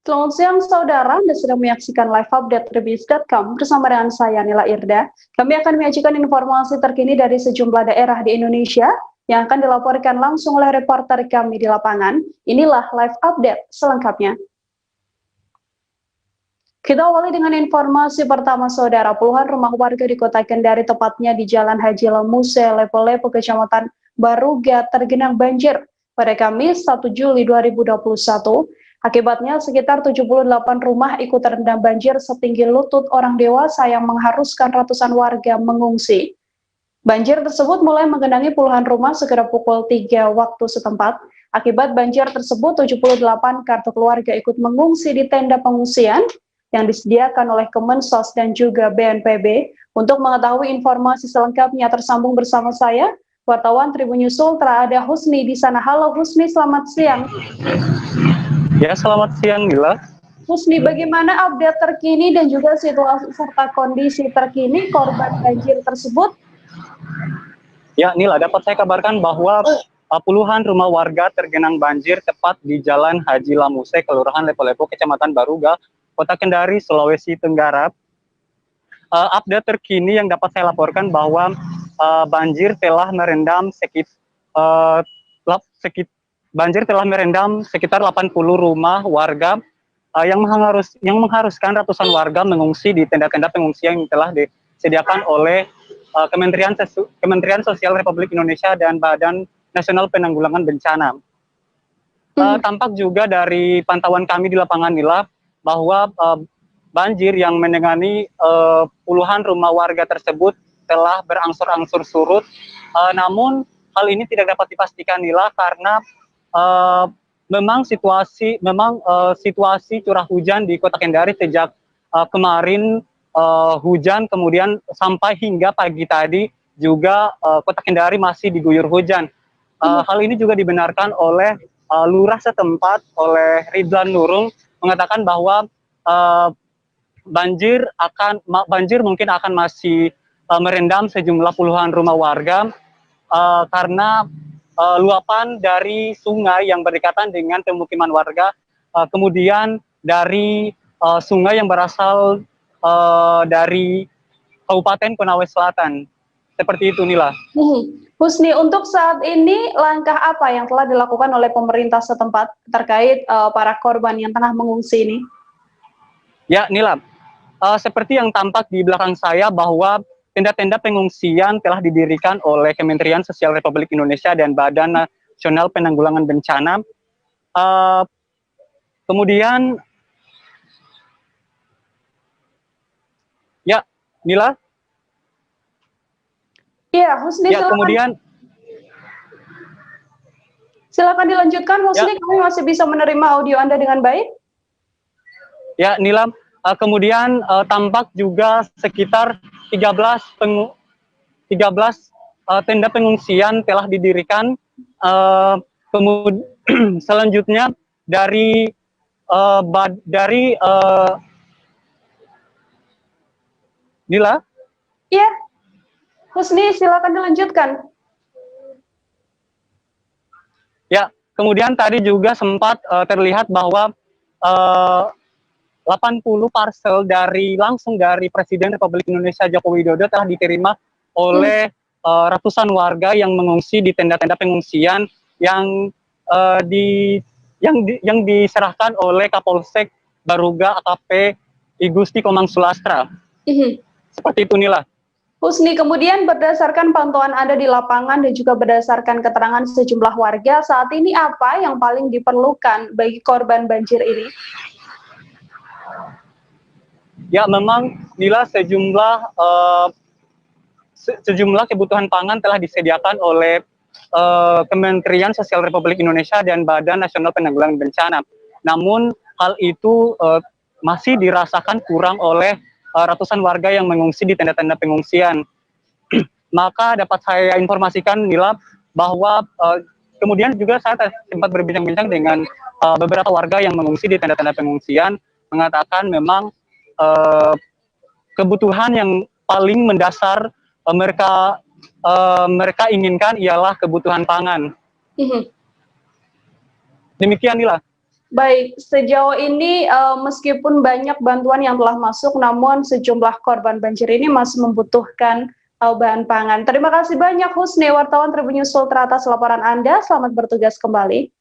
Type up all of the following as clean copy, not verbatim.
Selamat siang saudara, Anda sedang menyaksikan live update Tribis.com bersama dengan saya Nila Irda. Kami akan menyajikan informasi terkini dari sejumlah daerah di Indonesia yang akan dilaporkan langsung oleh reporter kami di lapangan. Inilah live update selengkapnya. Kita awali dengan informasi pertama saudara, puluhan rumah warga di Kota Kendari tepatnya di Jalan Haji Lamuse, Lepo-Lepo, Kecamatan Baruga tergenang banjir pada Kamis 1 Juli 2021. Akibatnya sekitar 78 rumah ikut terendam banjir setinggi lutut orang dewasa yang mengharuskan ratusan warga mengungsi. Banjir tersebut mulai menggenangi puluhan rumah sekitar pukul 3 waktu setempat. Akibat banjir tersebut 78 kartu keluarga ikut mengungsi di tenda pengungsian yang disediakan oleh Kemensos dan juga BNPB. Untuk mengetahui informasi selengkapnya tersambung bersama saya, wartawan Tribun News Ultra ada Husni di sana. Halo Husni, selamat siang. Ya, selamat siang Nila. Husni, bagaimana update terkini dan juga situasi serta kondisi terkini korban banjir tersebut? Ya, Nila, dapat saya kabarkan bahwa puluhan rumah warga tergenang banjir tepat di Jalan Haji Lamuse, Kelurahan Lepo-Lepo, Kecamatan Baruga, Kota Kendari, Sulawesi Tenggara. Update terkini yang dapat saya laporkan bahwa banjir telah merendam sekitar 80 rumah warga yang mengharuskan ratusan warga mengungsi di tenda-tenda pengungsian yang telah disediakan oleh Kementerian Sosial Republik Indonesia dan Badan Nasional Penanggulangan Bencana. Tampak juga dari pantauan kami di lapangan Nila bahwa banjir yang mengenangi puluhan rumah warga tersebut telah berangsur-angsur surut. Namun hal ini tidak dapat dipastikan Nila karena memang situasi curah hujan di Kota Kendari sejak kemarin hujan, kemudian sampai hingga pagi tadi juga Kota Kendari masih diguyur hujan. Hal ini juga dibenarkan oleh lurah setempat, oleh Ridwan Nurung, mengatakan bahwa banjir mungkin akan masih merendam sejumlah puluhan rumah warga karena luapan dari sungai yang berdekatan dengan pemukiman warga, kemudian dari sungai yang berasal dari Kabupaten Konawe Selatan. Seperti itu, Nila. Husni, untuk saat ini langkah apa yang telah dilakukan oleh pemerintah setempat terkait para korban yang tengah mengungsi ini? Ya, Nila, seperti yang tampak di belakang saya bahwa tenda-tenda pengungsian telah didirikan oleh Kementerian Sosial Republik Indonesia dan Badan Nasional Penanggulangan Bencana. Kemudian, ya, Nila. Iya, Husni. Ya, kemudian. Silakan dilanjutkan, Husni. Ya. Kami masih bisa menerima audio Anda dengan baik. Ya, Nila. Kemudian tampak juga sekitar 13 tenda pengungsian telah didirikan. Selanjutnya dari Nila. Iya, Husni, silakan dilanjutkan. Ya, kemudian tadi juga sempat terlihat bahwa 80 parcel langsung dari Presiden Republik Indonesia Joko Widodo telah diterima oleh ratusan warga yang mengungsi di tenda-tenda pengungsian yang diserahkan oleh Kapolsek Baruga AKP Igusti Komang Sulastra. Seperti itu, Nila. Husni, kemudian berdasarkan pantauan Anda di lapangan dan juga berdasarkan keterangan sejumlah warga, saat ini apa yang paling diperlukan bagi korban banjir ini? Ya, memang Nila sejumlah kebutuhan pangan telah disediakan oleh Kementerian Sosial Republik Indonesia dan Badan Nasional Penanggulangan Bencana. Namun hal itu masih dirasakan kurang oleh ratusan warga yang mengungsi di tenda-tenda pengungsian. Maka dapat saya informasikan Nila bahwa kemudian juga saya sempat berbincang-bincang dengan beberapa warga yang mengungsi di tenda-tenda pengungsian, mengatakan memang kebutuhan yang paling mendasar mereka inginkan ialah kebutuhan pangan. Demikian, Nila. Baik, sejauh ini meskipun banyak bantuan yang telah masuk, namun sejumlah korban banjir ini masih membutuhkan bahan pangan. Terima kasih banyak Husni, wartawan Tribun News Sultra atas laporan Anda. Selamat bertugas kembali.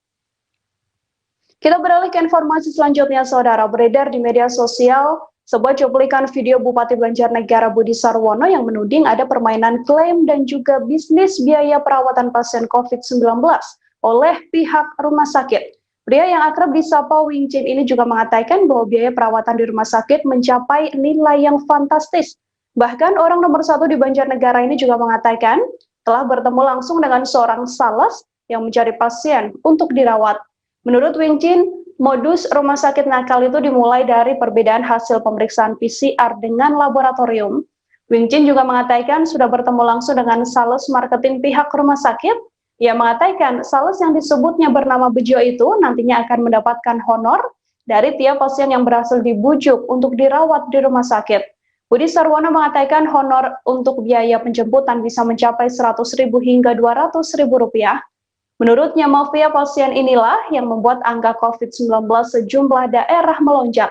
Kita beralih ke informasi selanjutnya, saudara. Beredar di media sosial sebuah cuplikan video Bupati Banjarnegara Budi Sarwono yang menuding ada permainan klaim dan juga bisnis biaya perawatan pasien COVID-19 oleh pihak rumah sakit. Pria yang akrab disapa Wing Chin ini juga mengatakan bahwa biaya perawatan di rumah sakit mencapai nilai yang fantastis. Bahkan orang nomor 1 di Banjarnegara ini juga mengatakan telah bertemu langsung dengan seorang sales yang mencari pasien untuk dirawat. Menurut Wing Chin, modus rumah sakit nakal itu dimulai dari perbedaan hasil pemeriksaan PCR dengan laboratorium. Wing Chin juga mengatakan sudah bertemu langsung dengan sales marketing pihak rumah sakit. Ia mengatakan sales yang disebutnya bernama Bejo itu nantinya akan mendapatkan honor dari tiap pasien yang berhasil dibujuk untuk dirawat di rumah sakit. Budi Sarwono mengatakan honor untuk biaya penjemputan bisa mencapai Rp100.000 hingga Rp200.000. Menurutnya, mafia pasien inilah yang membuat angka COVID-19 sejumlah daerah melonjak.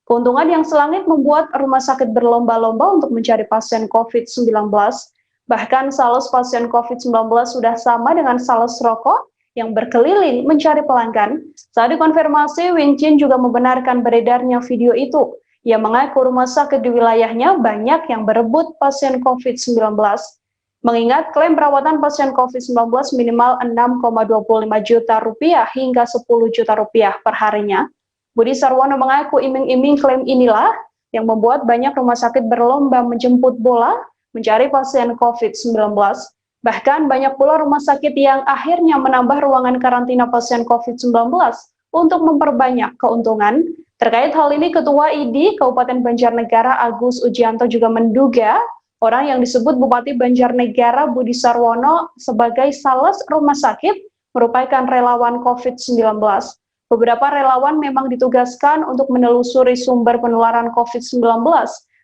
Keuntungan yang selangit membuat rumah sakit berlomba-lomba untuk mencari pasien COVID-19. Bahkan sales pasien COVID-19 sudah sama dengan sales rokok yang berkeliling mencari pelanggan. Saat dikonfirmasi, Wing Chin juga membenarkan beredarnya video itu. Ia mengaku rumah sakit di wilayahnya banyak yang berebut pasien COVID-19. Mengingat klaim perawatan pasien COVID-19 minimal Rp6,25 juta hingga Rp10 juta per harinya, Budi Sarwono mengaku iming-iming klaim inilah yang membuat banyak rumah sakit berlomba menjemput bola mencari pasien COVID-19. Bahkan banyak pula rumah sakit yang akhirnya menambah ruangan karantina pasien COVID-19 untuk memperbanyak keuntungan. Terkait hal ini, Ketua ID Kabupaten Banjarnegara Agus Ujianto juga menduga orang yang disebut Bupati Banjarnegara Budi Sarwono sebagai sales rumah sakit merupakan relawan COVID-19. Beberapa relawan memang ditugaskan untuk menelusuri sumber penularan COVID-19,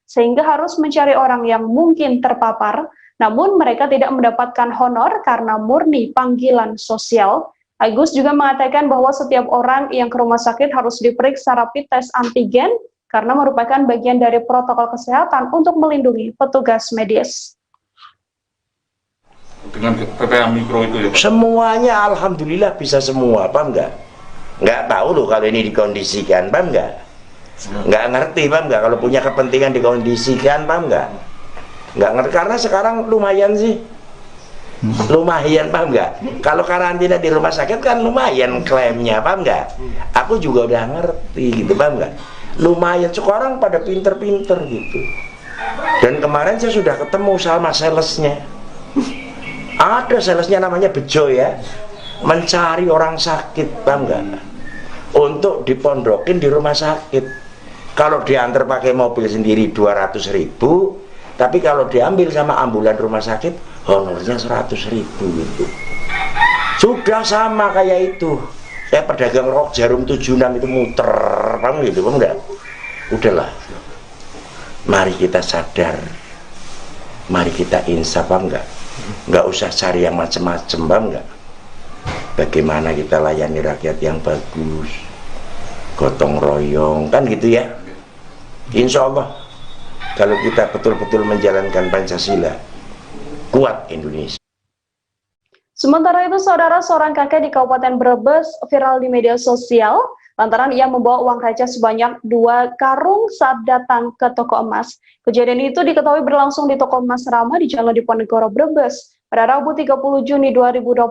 sehingga harus mencari orang yang mungkin terpapar, namun mereka tidak mendapatkan honor karena murni panggilan sosial. Agus juga mengatakan bahwa setiap orang yang ke rumah sakit harus diperiksa rapid test antigen karena merupakan bagian dari protokol kesehatan untuk melindungi petugas medis. Dengan PPH Mikro itu ya Pak? Semuanya alhamdulillah bisa semua, paham nggak? Nggak tahu loh kalau ini dikondisikan, paham nggak? Nggak ngerti, paham nggak? Kalau punya kepentingan dikondisikan, paham nggak? Nggak ngerti, karena sekarang lumayan sih. Lumayan, paham nggak? Kalau karantina di rumah sakit kan lumayan klaimnya, paham nggak? Aku juga udah ngerti gitu, paham nggak? Lumayan, sekarang pada pinter-pinter gitu. Dan kemarin saya sudah ketemu sama salesnya. Ada salesnya namanya Bejo ya, mencari orang sakit, paham nggak? Untuk dipondokin di rumah sakit. Kalau diantar pakai mobil sendiri 200.000, tapi kalau diambil sama ambulan rumah sakit honornya 100.000 gitu. Sudah sama kayak itu. Saya pedagang rok jarum 76 itu muter, paham gitu, paham nggak? Udahlah. Mari kita sadar. Mari kita insaf, paham nggak? Nggak usah cari yang macam-macam, paham nggak? Bagaimana kita layani rakyat yang bagus, gotong royong, kan gitu ya. Insya Allah kalau kita betul-betul menjalankan Pancasila, kuat Indonesia. Sementara itu, saudara, seorang kakek di Kabupaten Brebes viral di media sosial lantaran ia membawa uang receh sebanyak 2 karung saat datang ke toko emas. Kejadian itu diketahui berlangsung di toko emas Rama di Jalan Diponegoro, Brebes. Pada Rabu 30 Juni 2021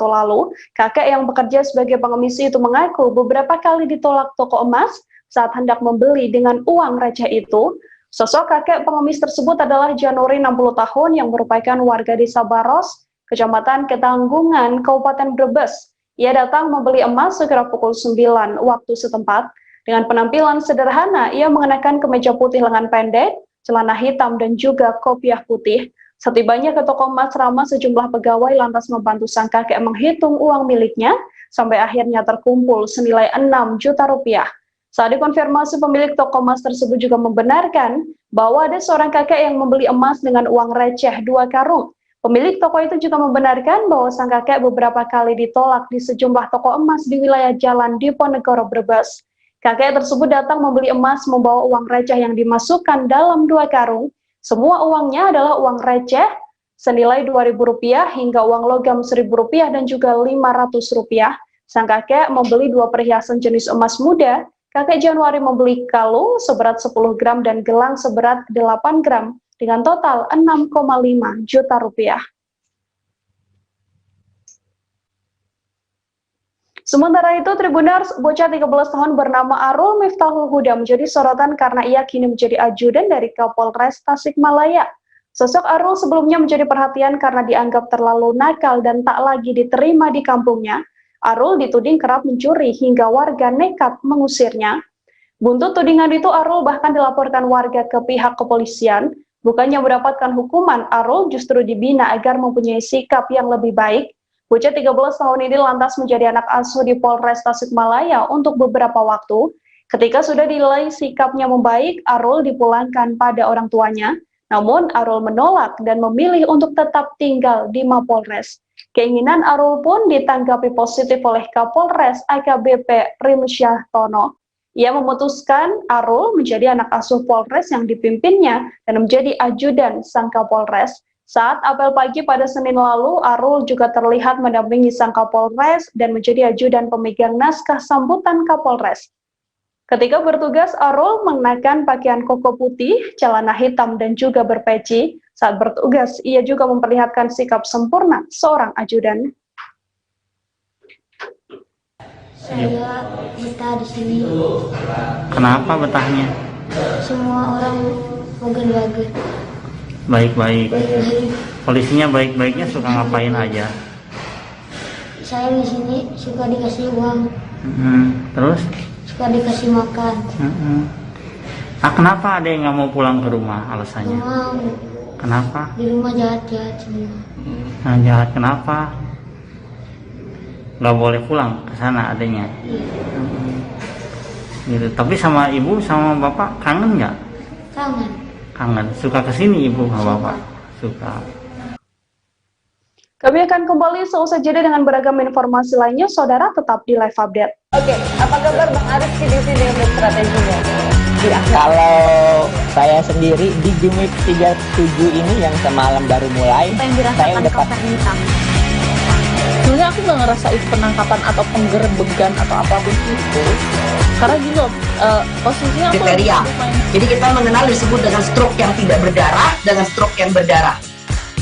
lalu, kakek yang bekerja sebagai pengemis itu mengaku beberapa kali ditolak toko emas saat hendak membeli dengan uang receh itu. Sosok kakek pengemis tersebut adalah Januri, 60 tahun, yang merupakan warga desa Baros, Kecamatan Ketanggungan, Kabupaten Brebes. Ia datang membeli emas sekira pukul 9 waktu setempat. Dengan penampilan sederhana, ia mengenakan kemeja putih lengan pendek, celana hitam, dan juga kopiah putih. Setibanya ke toko emas Rama, sejumlah pegawai lantas membantu sang kakek menghitung uang miliknya, sampai akhirnya terkumpul senilai 6 juta rupiah. Saat dikonfirmasi, pemilik toko emas tersebut juga membenarkan bahwa ada seorang kakek yang membeli emas dengan uang receh 2 karung. Pemilik toko itu juga membenarkan bahwa sang kakek beberapa kali ditolak di sejumlah toko emas di wilayah Jalan Diponegoro, Brebes. Kakek tersebut datang membeli emas membawa uang receh yang dimasukkan dalam 2 karung. Semua uangnya adalah uang receh senilai Rp2.000 hingga uang logam Rp1.000 dan juga Rp500. Sang kakek membeli 2 perhiasan jenis emas muda. Kakek Januari membeli kalung seberat 10 gram dan gelang seberat 8 gram dengan total Rp6,5 juta. Sementara itu, Tribuners, bocah 13 tahun bernama Arul Miftahul Huda menjadi sorotan karena ia kini menjadi ajudan dari Kapolres Tasikmalaya. Sosok Arul sebelumnya menjadi perhatian karena dianggap terlalu nakal dan tak lagi diterima di kampungnya. Arul dituding kerap mencuri hingga warga nekat mengusirnya. Buntut tudingan itu, Arul bahkan dilaporkan warga ke pihak kepolisian. Bukannya mendapatkan hukuman, Arul justru dibina agar mempunyai sikap yang lebih baik. Bocah 13 tahun ini lantas menjadi anak asuh di Polres Tasikmalaya untuk beberapa waktu. Ketika sudah dinilai sikapnya membaik, Arul dipulangkan pada orang tuanya. Namun Arul menolak dan memilih untuk tetap tinggal di Mapolres. Keinginan Arul pun ditanggapi positif oleh Kapolres AKBP Rimsyah Tono. Ia memutuskan Arul menjadi anak asuh Polres yang dipimpinnya dan menjadi ajudan sang Kapolres. Saat apel pagi pada Senin lalu, Arul juga terlihat mendampingi sang Kapolres dan menjadi ajudan pemegang naskah sambutan Kapolres. Ketika bertugas, Arul mengenakan pakaian koko putih, celana hitam, dan juga berpeci. Saat bertugas, ia juga memperlihatkan sikap sempurna seorang ajudan. Saya betah di sini. Kenapa betahnya? Semua orang bagus-bagus. Baik-baik. Baik-baik. Polisinya baik-baiknya suka ngapain aja? Saya di sini suka dikasih uang, Terus? suka dikasih makan. Kenapa ada yang nggak mau pulang ke rumah alasannya? Nggak mau. Kenapa? Di rumah jahat-jahat semua. Nah, jahat kenapa? Nggak boleh pulang ke sana adanya. Gitu. Tapi sama ibu sama bapak kangen nggak? Kangen. Kangen. Suka kesini ibu sama bapak? Suka. Kami akan kembali seusai jeda dengan beragam informasi lainnya. Saudara tetap di Live Update. Oke, apa kabar Bang Aris di sini untuk strateginya? Kalau saya sendiri di Jumip 37 ini yang semalam baru mulai, saya udah sebenarnya aku nggak ngerasa itu penangkapan atau penggerbegan atau apapun itu, karena gini loh, posisinya aku Kriteria. Jadi kita mengenal disebut dengan stroke yang tidak berdarah dengan stroke yang berdarah.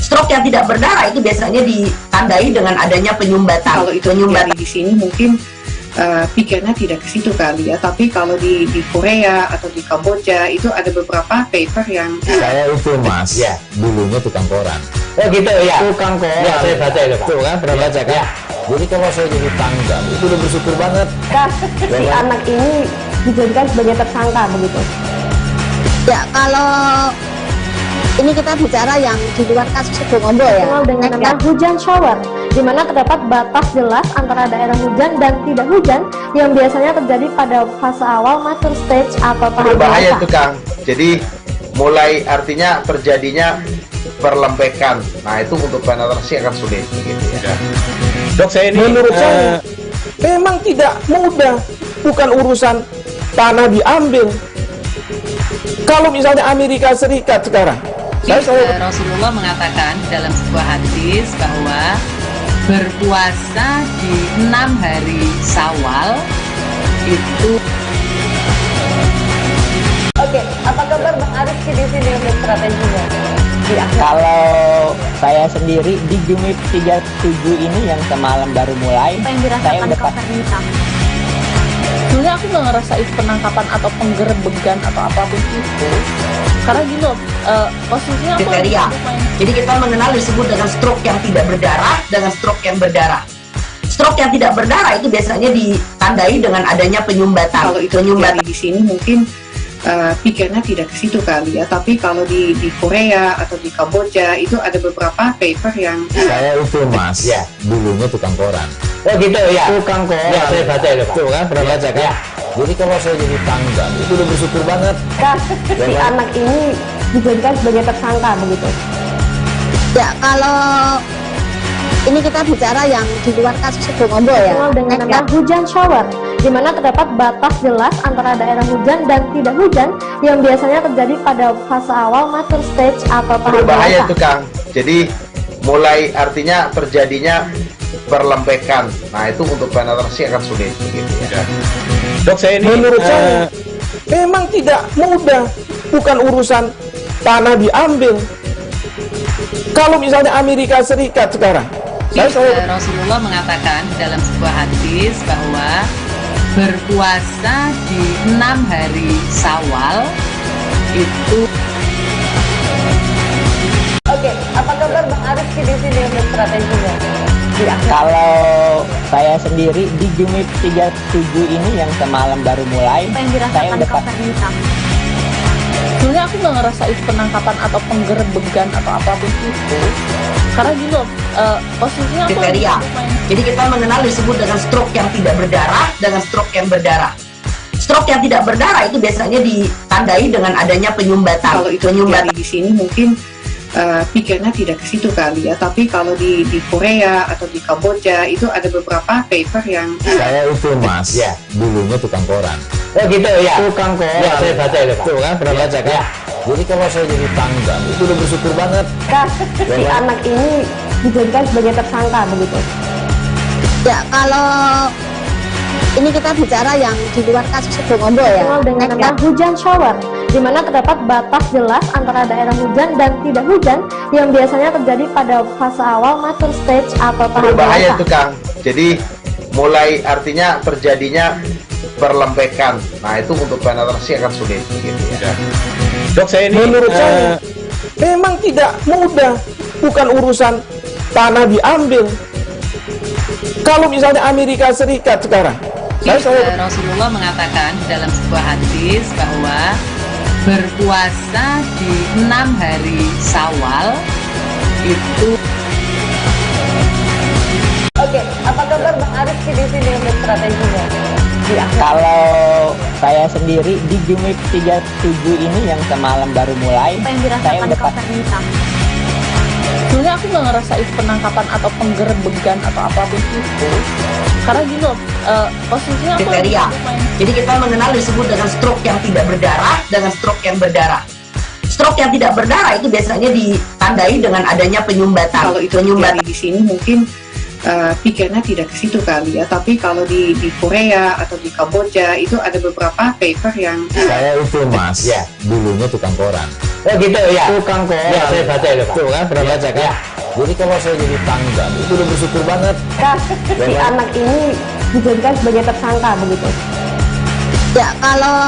Stroke yang tidak berdarah itu biasanya ditandai dengan adanya penyumbatan. Kalau itu terjadi di sini mungkin pikirnya tidak ke situ kali ya, tapi kalau di Korea atau di Kamboja itu ada beberapa paper yang saya itu mas, ya dulunya tukang koran. Oh gitu ya, Tukang koran. Ya, saya baca itu Pak. Tuh kan, pernah baca kan? Ya. Jadi kalau saya jadi tanggal, itu udah bersyukur banget. Si anak ini dijadikan sebagai tersangka begitu. Ya, kalau ini kita bicara yang di luar kasus Situbondo ya. Dikenal dengan nama hujan shower, di mana terdapat batas jelas antara daerah hujan dan tidak hujan yang biasanya terjadi pada fase awal mature stage atau tahap berbahaya dewasa. itu Kang. Jadi mulai artinya terjadinya perlembekan. Nah itu untuk penetrasi akan sulit gitu ya. Dok saya ini menurut saya memang tidak mudah, bukan urusan tanah diambil. Kalau misalnya Amerika Serikat sekarang, Rasulullah mengatakan dalam sebuah hadis bahwa berpuasa di 6 hari Syawal itu. Oke, apa kabar Bang Aris di sini untuk strateginya? Kalau saya sendiri di Jumip 37 ini yang semalam baru mulai, saya udah pasti. sebenarnya aku nggak ngerasa itu penangkapan atau penggerbegan atau apapun itu, karena gini loh, posisinya aku Kriteria. Jadi kita mengenal disebut dengan stroke yang tidak berdarah dengan stroke yang berdarah. Stroke yang tidak berdarah itu biasanya ditandai dengan adanya penyumbatan. Kalau itu terjadi di sini mungkin pikirnya tidak ke situ kali ya, tapi kalau di Korea atau di Kamboja itu ada beberapa paper yang saya itu mas, ya dulunya tukang koran. Oh gitu ya, Tukang koran. Ya, saya baca itu Pak. Tuh kan, pernah baca kan? Ya. Jadi kalau saya jadi tanggal, itu udah bersyukur banget. Si anak ini dijadikan sebagai tersangka begitu. Ya, kalau ini kita bicara yang di luar kasus Sibolombo ya. Dengan nama hujan shower, di mana terdapat batas jelas antara daerah hujan dan tidak hujan yang biasanya terjadi pada fase awal mature stage atau tahap Berbahaya dewasa. itu Kang. Jadi mulai artinya terjadinya perlempekan. Nah itu untuk penetrasi akan sulit begitu ya. Dok, saya ini menurut saya memang tidak mudah, bukan urusan tanah diambil. Kalau misalnya Amerika Serikat sekarang, Rasulullah mengatakan dalam sebuah hadis bahwa berpuasa di 6 hari Syawal itu. Oke, apa kabar Bang Arifki di sini untuk strateginya? Kalau saya sendiri di Jumit 37 ini yang semalam baru mulai, saya udah sebenarnya aku nggak ngerasa itu penangkapan atau penggerebegan atau apapun itu, karena gini loh, posisinya aku kriteria. Jadi kita mengenal disebut dengan stroke yang tidak berdarah dengan stroke yang berdarah. Stroke yang tidak berdarah itu biasanya ditandai dengan adanya penyumbatan. Kalau itu terjadi di sini mungkin pikirnya tidak ke situ kali ya, tapi kalau di Korea atau di Kamboja itu ada beberapa paper yang saya itu mas, ya dulunya tukang koran. Oh gitu ya, Tukang koran. Ya, saya baca itu, Pak. Tuh kan pernah baca kan? Ya. Jadi kalau saya jadi pangdam itu udah bersyukur banget. Si anak ini dijadikan sebagai tersangka begitu. Ya, kalau ini kita bicara yang di luar kasus Sibolombo ya. Dengan nama hujan shower, di mana terdapat batas jelas antara daerah hujan dan tidak hujan yang biasanya terjadi pada fase awal mature stage atau tahap Berbahaya dewasa. itu Kang. Jadi mulai artinya terjadinya perlempekan. Nah itu untuk penetrasi akan sulit begitu ya. Dok, saya ini menurut saya memang tidak mudah, bukan urusan tanah diambil. Kalau misalnya Amerika Serikat sekarang, Rasulullah mengatakan dalam sebuah hadis bahwa berpuasa di 6 hari Syawal itu. Oke, apa kabar Bang Arifki di sini untuk strateginya? Kalau saya sendiri di Jumit 37 ini yang semalam baru mulai, saya udah sebenarnya aku nggak ngerasa itu penangkapan atau penggerebegan atau apapun itu, karena gini loh, posisinya aku kriteria. Jadi kita mengenal disebut dengan stroke yang tidak berdarah dengan stroke yang berdarah. Stroke yang tidak berdarah itu biasanya ditandai dengan adanya penyumbatan. Kalau itu terjadi di sini mungkin pikirnya tidak ke situ kali ya, tapi kalau di Korea atau di Kamboja itu ada beberapa paper yang Saya itu mas, ya dulunya tukang koran. Oh gitu ya, Tukang koran. Ya, saya baca itu, Pak. Tuh kan pernah baca kan? Ya. Jadi kalau saya jadi pangdam itu udah bersyukur banget. Si anak ini dijadikan sebagai tersangka begitu. Ya, kalau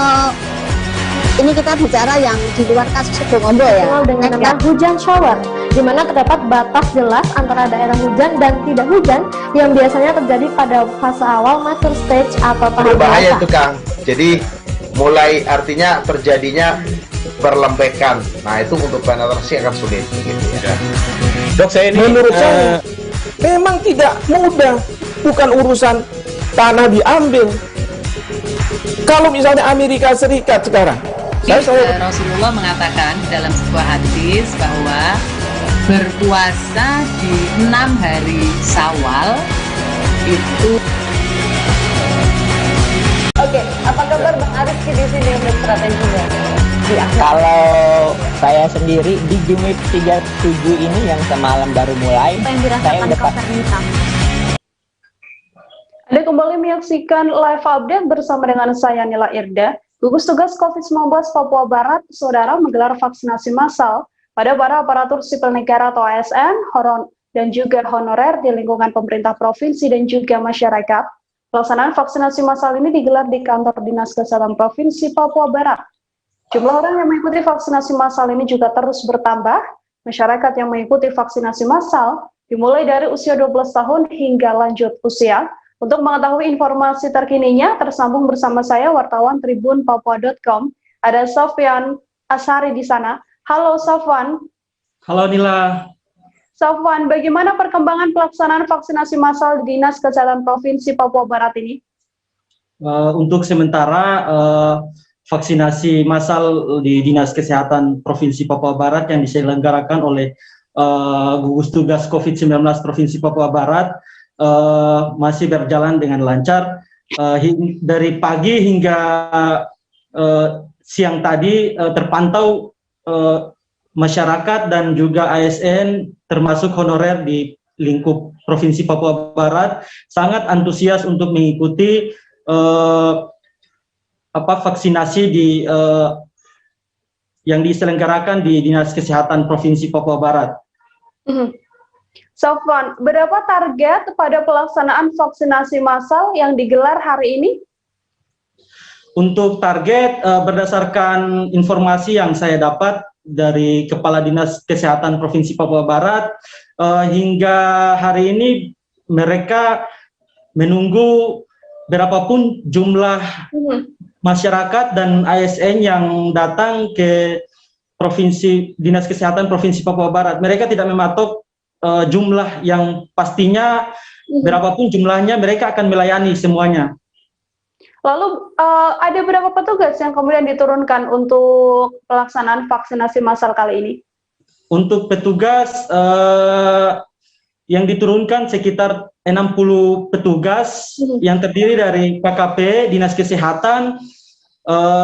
ini kita bicara yang di luar kasus Sibolombo ya. Dengan nama hujan shower, di mana terdapat batas jelas antara daerah hujan dan tidak hujan yang biasanya terjadi pada fase awal mature stage atau tahap Berbahaya dewasa. itu Kang. Jadi mulai artinya terjadinya perlempekan. Nah itu untuk penetrasi akan sulit begitu ya. Dok, saya ini menurut saya memang tidak mudah, bukan urusan tanah diambil. Kalau misalnya Amerika Serikat sekarang, Rasulullah mengatakan dalam sebuah hadis bahwa berpuasa di 6 hari Syawal itu. Oke, apa kabar Bang Arifki di sini untuk strateginya? Kalau saya sendiri di Jumit 37 ini yang semalam baru mulai, saya udah Anda kembali menyaksikan live update bersama dengan saya Nila Irda. Gugus Tugas COVID-19 Papua Barat, Saudara, menggelar vaksinasi massal pada para aparatur sipil negara atau ASN, dan juga honorer di lingkungan pemerintah provinsi dan juga masyarakat. Pelaksanaan vaksinasi massal ini digelar di kantor Dinas Kesehatan Provinsi Papua Barat. Jumlah orang yang mengikuti vaksinasi massal ini juga terus bertambah. Masyarakat yang mengikuti vaksinasi massal dimulai dari usia 12 tahun hingga lanjut usia. Untuk mengetahui informasi terkininya, tersambung bersama saya wartawan tribunpapua.com. Ada Sofwan Asari di sana. Halo Sofwan. Halo Nila. Sofwan, bagaimana perkembangan pelaksanaan vaksinasi massal di Dinas Kesehatan Provinsi Papua Barat ini? Untuk sementara vaksinasi massal di Dinas Kesehatan Provinsi Papua Barat yang diselenggarakan oleh gugus tugas COVID-19 Provinsi Papua Barat masih berjalan dengan lancar. Dari pagi hingga siang tadi terpantau masyarakat dan juga ASN termasuk honorer di lingkup Provinsi Papua Barat sangat antusias untuk mengikuti vaksinasi yang diselenggarakan di Dinas Kesehatan Provinsi Papua Barat. Sofwan, berapa target pada pelaksanaan vaksinasi massal yang digelar hari ini? Untuk target, berdasarkan informasi yang saya dapat dari Kepala Dinas Kesehatan Provinsi Papua Barat, hingga hari ini mereka menunggu berapapun jumlah masyarakat dan ASN yang datang ke Dinas Kesehatan Provinsi Papua Barat. Mereka tidak mematok jumlah yang pastinya, berapapun jumlahnya mereka akan melayani semuanya. Lalu ada berapa petugas yang kemudian diturunkan untuk pelaksanaan vaksinasi massal kali ini? Untuk petugas yang diturunkan sekitar 60 petugas yang terdiri dari KKP, Dinas Kesehatan,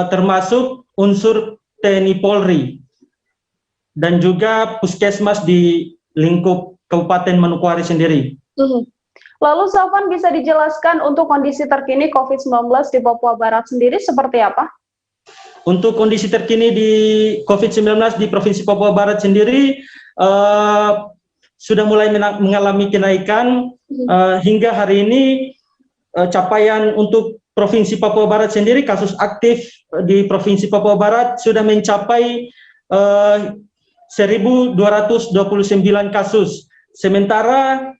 termasuk unsur TNI Polri, dan juga puskesmas di lingkup Kabupaten Manokwari sendiri. Lalu Sofwan, bisa dijelaskan untuk kondisi terkini COVID-19 di Papua Barat sendiri seperti apa? Untuk kondisi terkini di COVID-19 di Provinsi Papua Barat sendiri sudah mulai mengalami kenaikan. Hingga hari ini capaian untuk Provinsi Papua Barat sendiri, kasus aktif di Provinsi Papua Barat sudah mencapai 1.229 kasus. Sementara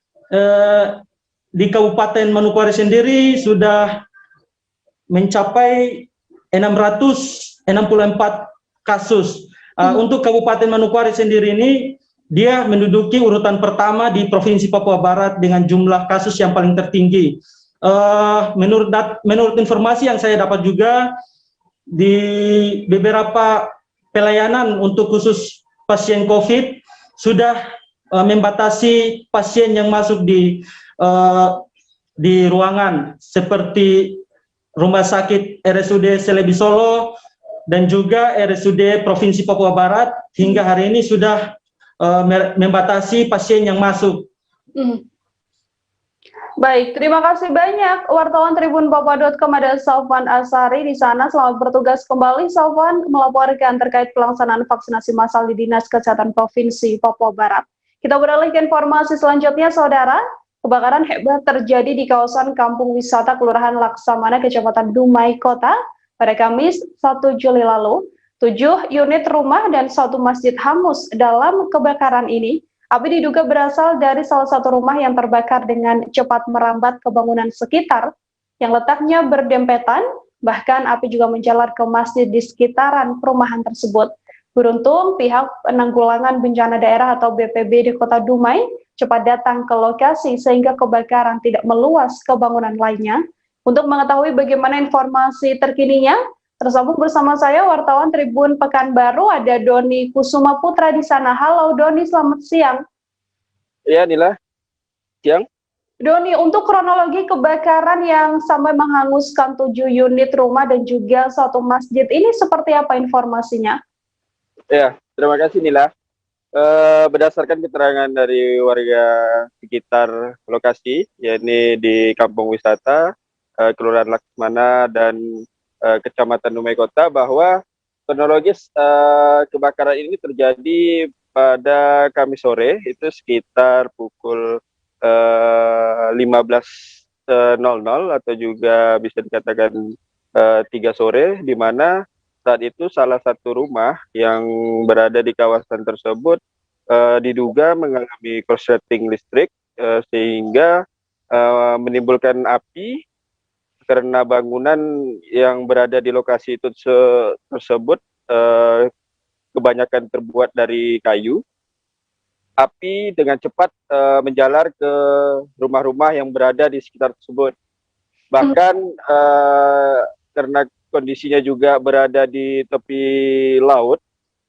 di Kabupaten Manokwari sendiri sudah mencapai 664 kasus. Untuk Kabupaten Manokwari sendiri ini, dia menduduki urutan pertama di Provinsi Papua Barat dengan jumlah kasus yang paling tertinggi. Menurut informasi yang saya dapat juga, di beberapa pelayanan untuk khusus pasien COVID sudah membatasi pasien yang masuk di ruangan, seperti Rumah Sakit RSUD Selebi Solo dan juga RSUD Provinsi Papua Barat hingga hari ini sudah membatasi pasien yang masuk. Baik, terima kasih banyak wartawan tribunpapua.com, ada Sofwan Asari di sana. Selamat bertugas kembali, Sofwan, melaporkan terkait pelaksanaan vaksinasi massal di Dinas Kesehatan Provinsi Papua Barat. Kita beralih ke informasi selanjutnya, Saudara. Kebakaran hebat terjadi di kawasan Kampung Wisata Kelurahan Laksamana, Kecamatan Dumai Kota pada Kamis 1 Juli lalu. 7 unit rumah dan 1 masjid hangus dalam kebakaran ini. Api diduga berasal dari salah satu rumah yang terbakar dengan cepat merambat ke bangunan sekitar yang letaknya berdempetan, bahkan api juga menjalar ke masjid di sekitaran perumahan tersebut. Beruntung pihak penanggulangan bencana daerah atau BPBD Kota Dumai cepat datang ke lokasi sehingga kebakaran tidak meluas ke bangunan lainnya. Untuk mengetahui bagaimana informasi terkininya, tersambung bersama saya wartawan Tribun Pekanbaru, ada Doni Kusuma Putra di sana. Halo Doni, selamat siang. Ya, Nila. Siang. Doni, untuk kronologi kebakaran yang sampai menghanguskan 7 unit rumah dan juga 1 masjid ini seperti apa informasinya? Ya, terima kasih Nila. Berdasarkan keterangan dari warga sekitar lokasi, yakni di Kampung Wisata, Kelurahan Laksamana dan Kecamatan Dumai Kota, bahwa kronologis kebakaran ini terjadi pada Kamis sore, itu sekitar pukul 15.00 atau juga bisa dikatakan 3 sore, di mana saat itu salah satu rumah yang berada di kawasan tersebut diduga mengalami korsleting listrik sehingga menimbulkan api karena bangunan yang berada di lokasi itu tersebut kebanyakan terbuat dari kayu. Api dengan cepat menjalar ke rumah-rumah yang berada di sekitar tersebut. Bahkan karena kondisinya juga berada di tepi laut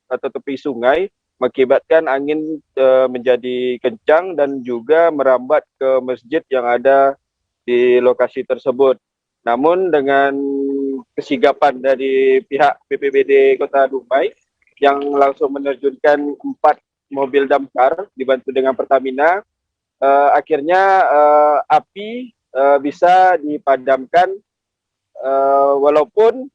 atau tepi sungai, mengakibatkan angin menjadi kencang dan juga merambat ke masjid yang ada di lokasi tersebut. Namun dengan kesigapan dari pihak BPBD Kota Dumai yang langsung menerjunkan 4 mobil damkar dibantu dengan Pertamina, akhirnya api bisa dipadamkan walaupun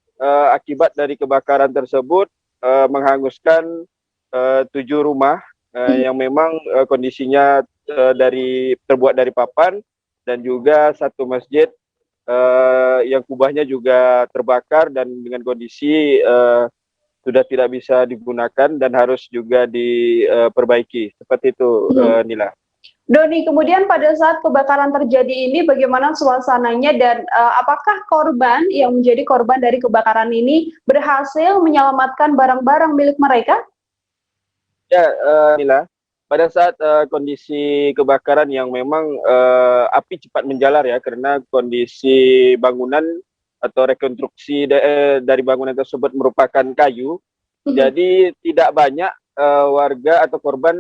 akibat dari kebakaran tersebut menghanguskan 7 rumah yang memang kondisinya terbuat dari papan, dan juga 1 masjid yang kubahnya juga terbakar dan dengan kondisi sudah tidak bisa digunakan dan harus juga diperbaiki. Seperti itu, Nila. Doni, kemudian pada saat kebakaran terjadi ini bagaimana suasananya dan apakah korban yang menjadi korban dari kebakaran ini berhasil menyelamatkan barang-barang milik mereka? Ya, Nila, pada saat kondisi kebakaran yang memang api cepat menjalar ya, karena kondisi bangunan atau rekonstruksi dari bangunan tersebut merupakan kayu, jadi tidak banyak warga atau korban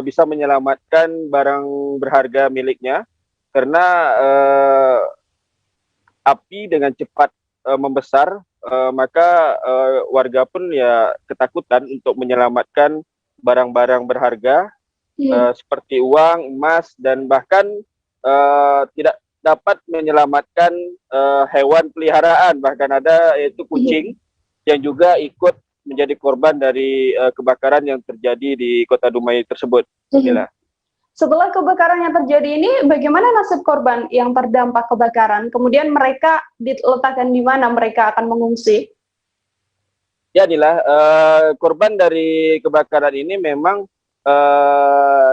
bisa menyelamatkan barang berharga miliknya, karena api dengan cepat membesar, maka warga pun ya ketakutan untuk menyelamatkan barang-barang berharga seperti uang, emas, dan bahkan tidak dapat menyelamatkan hewan peliharaan, bahkan ada yaitu kucing yang juga ikut menjadi korban dari kebakaran yang terjadi di Kota Dumai tersebut. Setelah kebakaran yang terjadi ini, bagaimana nasib korban yang terdampak kebakaran? Kemudian mereka diletakkan di mana mereka akan mengungsi? Ya, Nila, korban dari kebakaran ini memang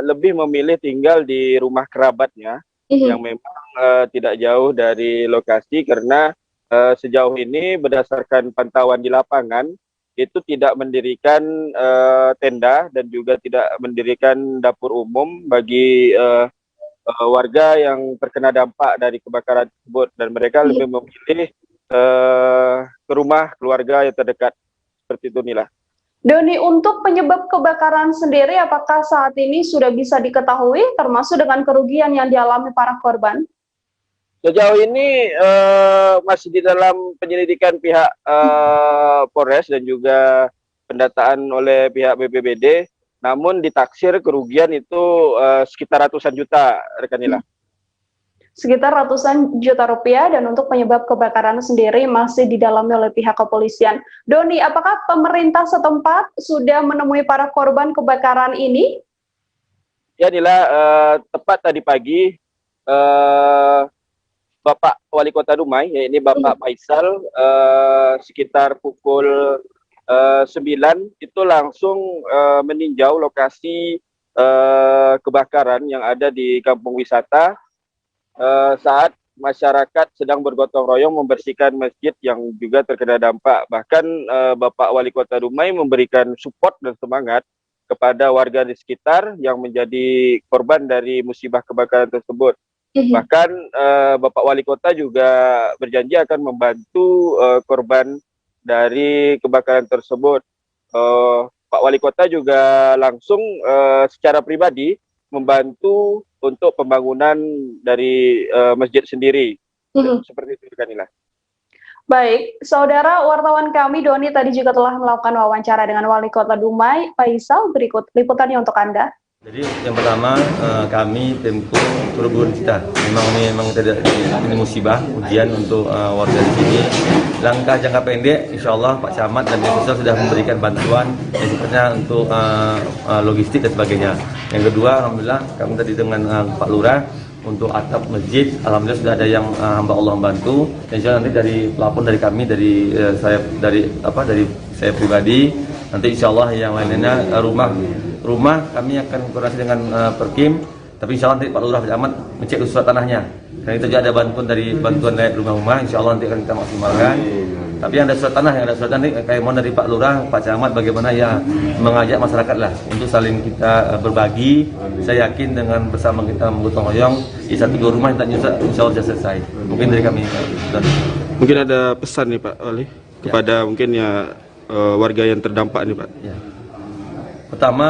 lebih memilih tinggal di rumah kerabatnya yang memang tidak jauh dari lokasi, karena sejauh ini berdasarkan pantauan di lapangan itu tidak mendirikan tenda dan juga tidak mendirikan dapur umum bagi warga yang terkena dampak dari kebakaran tersebut, dan mereka lebih memilih ke rumah keluarga yang terdekat. Seperti itu, Nila. Doni, untuk penyebab kebakaran sendiri, apakah saat ini sudah bisa diketahui, termasuk dengan kerugian yang dialami para korban? Sejauh ini masih di dalam penyelidikan pihak Polres dan juga pendataan oleh pihak BPBD, namun ditaksir kerugian itu sekitar ratusan juta, rekan Nila. Sekitar ratusan juta rupiah, dan untuk penyebab kebakaran sendiri masih didalami oleh pihak kepolisian. Doni, apakah pemerintah setempat sudah menemui para korban kebakaran ini? Ya, Nila, tepat tadi pagi Bapak Wali Kota Dumai, yaitu Bapak Faisal, sekitar pukul 9 itu langsung meninjau lokasi kebakaran yang ada di kampung wisata saat masyarakat sedang bergotong royong membersihkan masjid yang juga terkena dampak. Bahkan Bapak Wali Kota Dumai memberikan support dan semangat kepada warga di sekitar yang menjadi korban dari musibah kebakaran tersebut. Bahkan Bapak Wali Kota juga berjanji akan membantu korban dari kebakaran tersebut. Pak Wali Kota juga langsung secara pribadi membantu untuk pembangunan dari masjid sendiri. Seperti itu, Kanila. Baik, saudara wartawan kami Doni tadi juga telah melakukan wawancara dengan Wali Kota Dumai, Faisal. Berikut liputannya untuk Anda. Jadi yang pertama kami Temko turun kita. Memang tidak ini musibah, ujian untuk warga di sini. Langkah jangka pendek, insya Allah Pak Camat dan Desa sudah memberikan bantuan yang sifatnya untuk logistik dan sebagainya. Yang kedua, alhamdulillah kami tadi dengan Pak Lurah untuk atap masjid, alhamdulillah sudah ada yang hamba Allah membantu. Dan insya Allah nanti dari pelapor dari kami, dari saya pribadi, nanti insya Allah yang lainnya rumah kami akan koordinasi dengan Perkim, tapi insya Allah nanti Pak Lurah Pak Camat mencek surat tanahnya. Karena itu juga ada bantuan dari rumah-rumah, insya Allah nanti akan kita maksimalkan. Tapi yang ada surat tanah, nanti kayak mohon dari Pak Lurah, Pak Camat bagaimana ya mengajak masyarakat lah untuk saling kita berbagi. Saya yakin dengan bersama kita menggotong royong di 1-2 rumah yang insya Allah sudah selesai. Mungkin dari kami. Mungkin ada pesan nih Pak Wali kepada mungkin ya warga yang terdampak nih Pak. Ya. Pertama,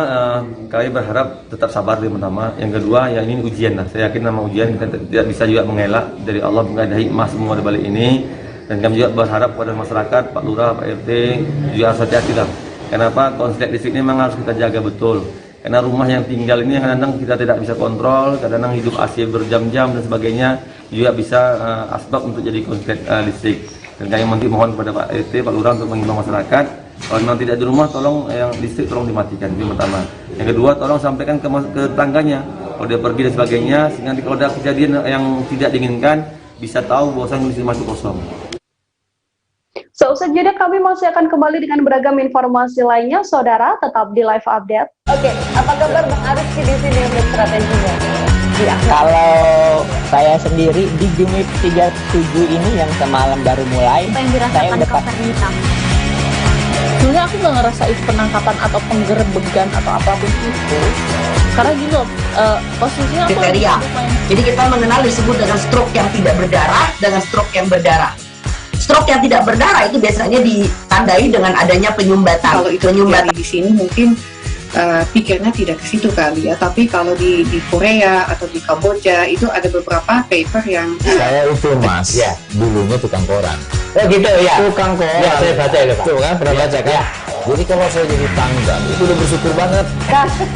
kami berharap tetap sabar yang pertama. Yang kedua, ya ini ujian lah. Saya yakin nama ujian kita tidak bisa juga mengelak dari Allah, mengenai hikmah semua di balik ini. Dan kami juga berharap kepada masyarakat, Pak Lurah, Pak RT juga harus hati-hati lah. Kenapa? Konslet listrik ini memang harus kita jaga betul. Karena rumah yang tinggal ini kadang-kadang kita tidak bisa kontrol, kadang-kadang hidup AC berjam-jam dan sebagainya juga bisa asbab untuk jadi konslet listrik. Dan kami mohon kepada Pak RT, Pak Lurah untuk mengimbau masyarakat, kalau memang tidak di rumah, tolong yang listrik tolong dimatikan. Itu yang pertama. Yang kedua, tolong sampaikan ke tangganya kalau dia pergi dan sebagainya, sehingga kalau ada kejadian yang tidak diinginkan bisa tahu bahwasanya listrik masih kosong. Seusai jeda kami masih akan kembali dengan beragam informasi lainnya, saudara tetap di live update. Oke, apa kabar Bang Ariski di sini untuk strateginya? Ya, kalau saya sendiri di Jumip 37 ini yang semalam baru mulai, saya udah pasti. Sebenarnya aku nggak ngerasa itu penangkapan atau penggerebegan atau apapun itu, karena gini loh, posisinya aku kriteria. Jadi kita mengenal disebut dengan stroke yang tidak berdarah dengan stroke yang berdarah. Stroke yang tidak berdarah itu biasanya ditandai dengan adanya penyumbatan. Kalau itu penyumbatan di sini mungkin pikirnya tidak ke situ kali ya, tapi kalau di Korea atau di Kamboja itu ada beberapa paper yang saya itu mas ya dulunya tukang koran. Oh gitu ya, Tukang koran ya, saya baca itu Pak. tuh kan pernah baca kan Ya. Jadi kalau saya jadi tanggal itu udah bersyukur banget.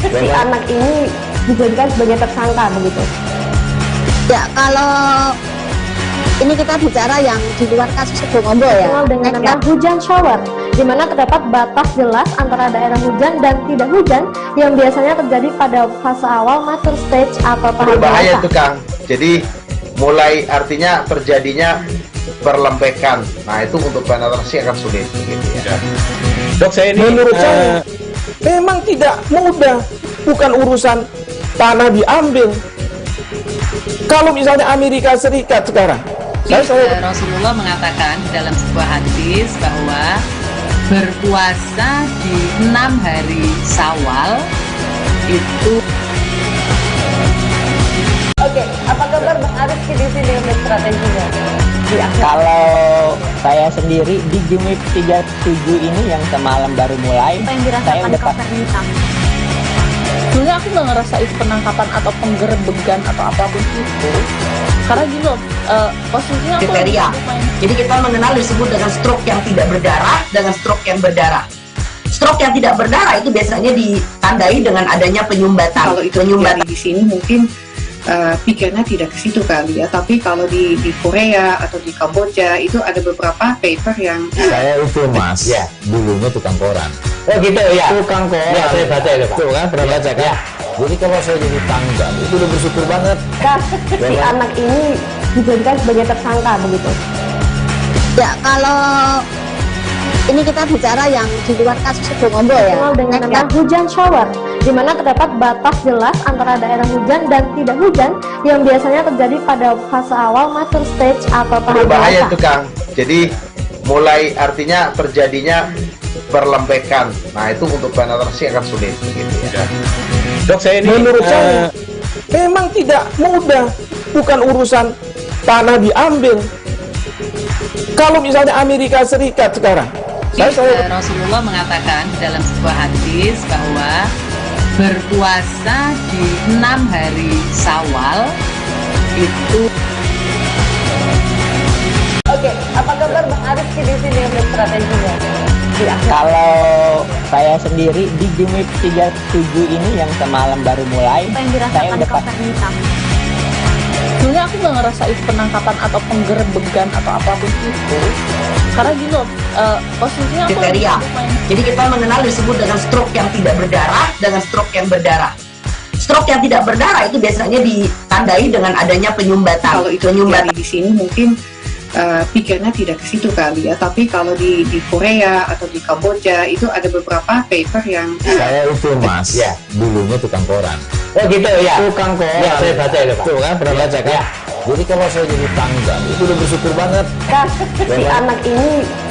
Si anak ini dijadikan sebagai tersangka begitu. Ya, kalau ini kita bicara yang di luar kasus Sebongombo ya. Dikenal dengan nama hujan shower, di mana terdapat batas jelas antara daerah hujan dan tidak hujan yang biasanya terjadi pada fase awal mature stage atau tahap Berbahaya dewasa. itu Kang. Jadi mulai artinya terjadinya perlempekan. Nah itu untuk penetrasi akan sulit gitu ya. Dok, saya ini menurut saya memang tidak mudah, bukan urusan tanah diambil. Kalau misalnya Amerika Serikat sekarang, Rasulullah mengatakan dalam sebuah hadis bahwa berpuasa di 6 hari Syawal itu. Oke, apa kabar Bang Ariski di sini untuk strateginya? Ya, kalau saya sendiri di Jumip 37 ini yang semalam baru mulai, saya udah pasti. Sebenarnya aku nggak ngerasa itu penangkapan atau penggerebegan atau apapun itu, karena gini loh, posisinya aku kriteria. Jadi kita mengenal disebut dengan stroke yang tidak berdarah dengan stroke yang berdarah. Stroke yang tidak berdarah itu biasanya ditandai dengan adanya penyumbatan. Kalau itu penyumbatan di sini mungkin pikirnya tidak ke situ kali ya, tapi kalau di Korea atau di Kamboja itu ada beberapa paper yang saya itu mas ya dulunya tukang koran. Oh gitu ya, Tukang koran ya, saya baca itu Pak. tuh kan pernah baca kan Ya. Jadi kalau saya jadi tanggal itu udah bersyukur banget. Si anak ini dijadikan sebagai tersangka begitu. Ya, kalau ini kita bicara yang di luar kasus Sebongombo ya. Dikenal dengan nama hujan shower, di mana terdapat batas jelas antara daerah hujan dan tidak hujan yang biasanya terjadi pada fase awal mature stage atau tahap Berbahaya dewasa. itu Kang. Jadi mulai artinya terjadinya perlempekan. Nah itu untuk penetrasi akan sulit gitu ya. Dok, saya ini menurut saya memang tidak mudah, bukan urusan tanah diambil. Kalau misalnya Amerika Serikat sekarang, Rasulullah mengatakan dalam sebuah hadis bahwa berpuasa di 6 hari Syawal itu. Oke, apa kabar Bang Ariski di sini untuk strateginya? Ya, kalau saya sendiri di Jumip 37 ini yang semalam baru mulai, saya udah pasti. Sebenarnya aku nggak ngerasa itu penangkapan atau penggerebegan atau apapun itu, karena gini loh, posisinya aku kriteria. Jadi kita mengenal disebut dengan stroke yang tidak berdarah dengan stroke yang berdarah. Stroke yang tidak berdarah itu biasanya ditandai dengan adanya penyumbatan. Kalau itu penyumbatan di sini mungkin pikirnya tidak ke situ kali ya, tapi kalau di Korea atau di Kamboja itu ada beberapa paper yang saya itu mas ya dulunya tukang koran. Oh gitu ya, Tukang koran ya, saya baca itu Pak. tuh kan pernah baca kan Ya. Jadi kalau saya jadi tanggal itu udah bersyukur banget. Si anak ini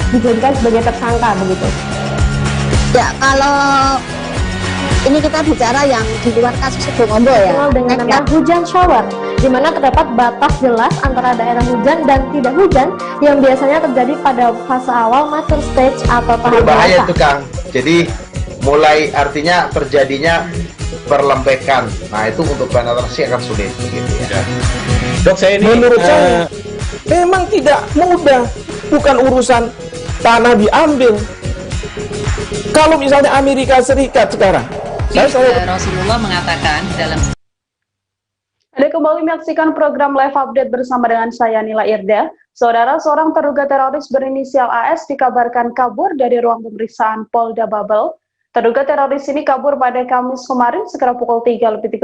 dijadikan sebagai tersangka begitu. Ya, kalau ini kita bicara yang di luar kasus Sebongombo ya. Dikenal dengan nama hujan shower, di mana terdapat batas jelas antara daerah hujan dan tidak hujan yang biasanya terjadi pada fase awal mature stage atau tahap Berbahaya dewasa. itu Kang. Jadi mulai artinya terjadinya perlempekan. Nah itu untuk penetrasi akan sulit gitu ya. Dok, saya ini menurut saya memang tidak mudah, bukan urusan tanah diambil. Kalau misalnya Amerika Serikat sekarang, Rasulullah mengatakan dalam Anda kembali menyaksikan program Live Update bersama dengan saya Nila Irda. Saudara, seorang terduga teroris berinisial AS dikabarkan kabur dari ruang pemeriksaan Polda Babel. Terduga teroris ini kabur pada Kamis kemarin sekitar pukul 3.30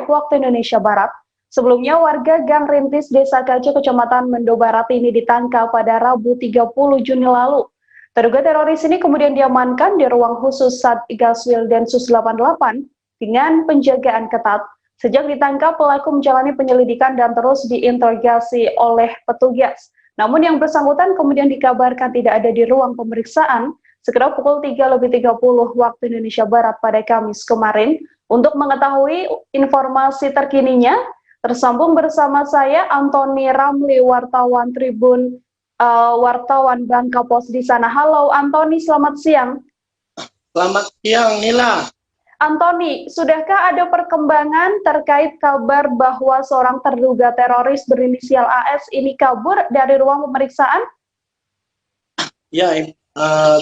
waktu Indonesia Barat. Sebelumnya, warga Gang Rintis Desa Kaca, Kecamatan Mendo Barat ini ditangkap pada Rabu 30 Juni lalu. Terduga teroris ini kemudian diamankan di ruang khusus Satgaswil Densus 88 dengan penjagaan ketat. Sejak ditangkap, pelaku menjalani penyelidikan dan terus diinterogasi oleh petugas. Namun yang bersangkutan kemudian dikabarkan tidak ada di ruang pemeriksaan sekitar pukul 3.30 waktu Indonesia Barat pada Kamis kemarin. Untuk mengetahui informasi terkininya, tersambung bersama saya Antoni Ramli, wartawan Tribun, wartawan Bangka Pos di sana. Halo Antoni, selamat siang. Selamat siang Nila. Antoni, sudahkah ada perkembangan terkait kabar bahwa seorang terduga teroris berinisial AS ini kabur dari ruang pemeriksaan? Ya,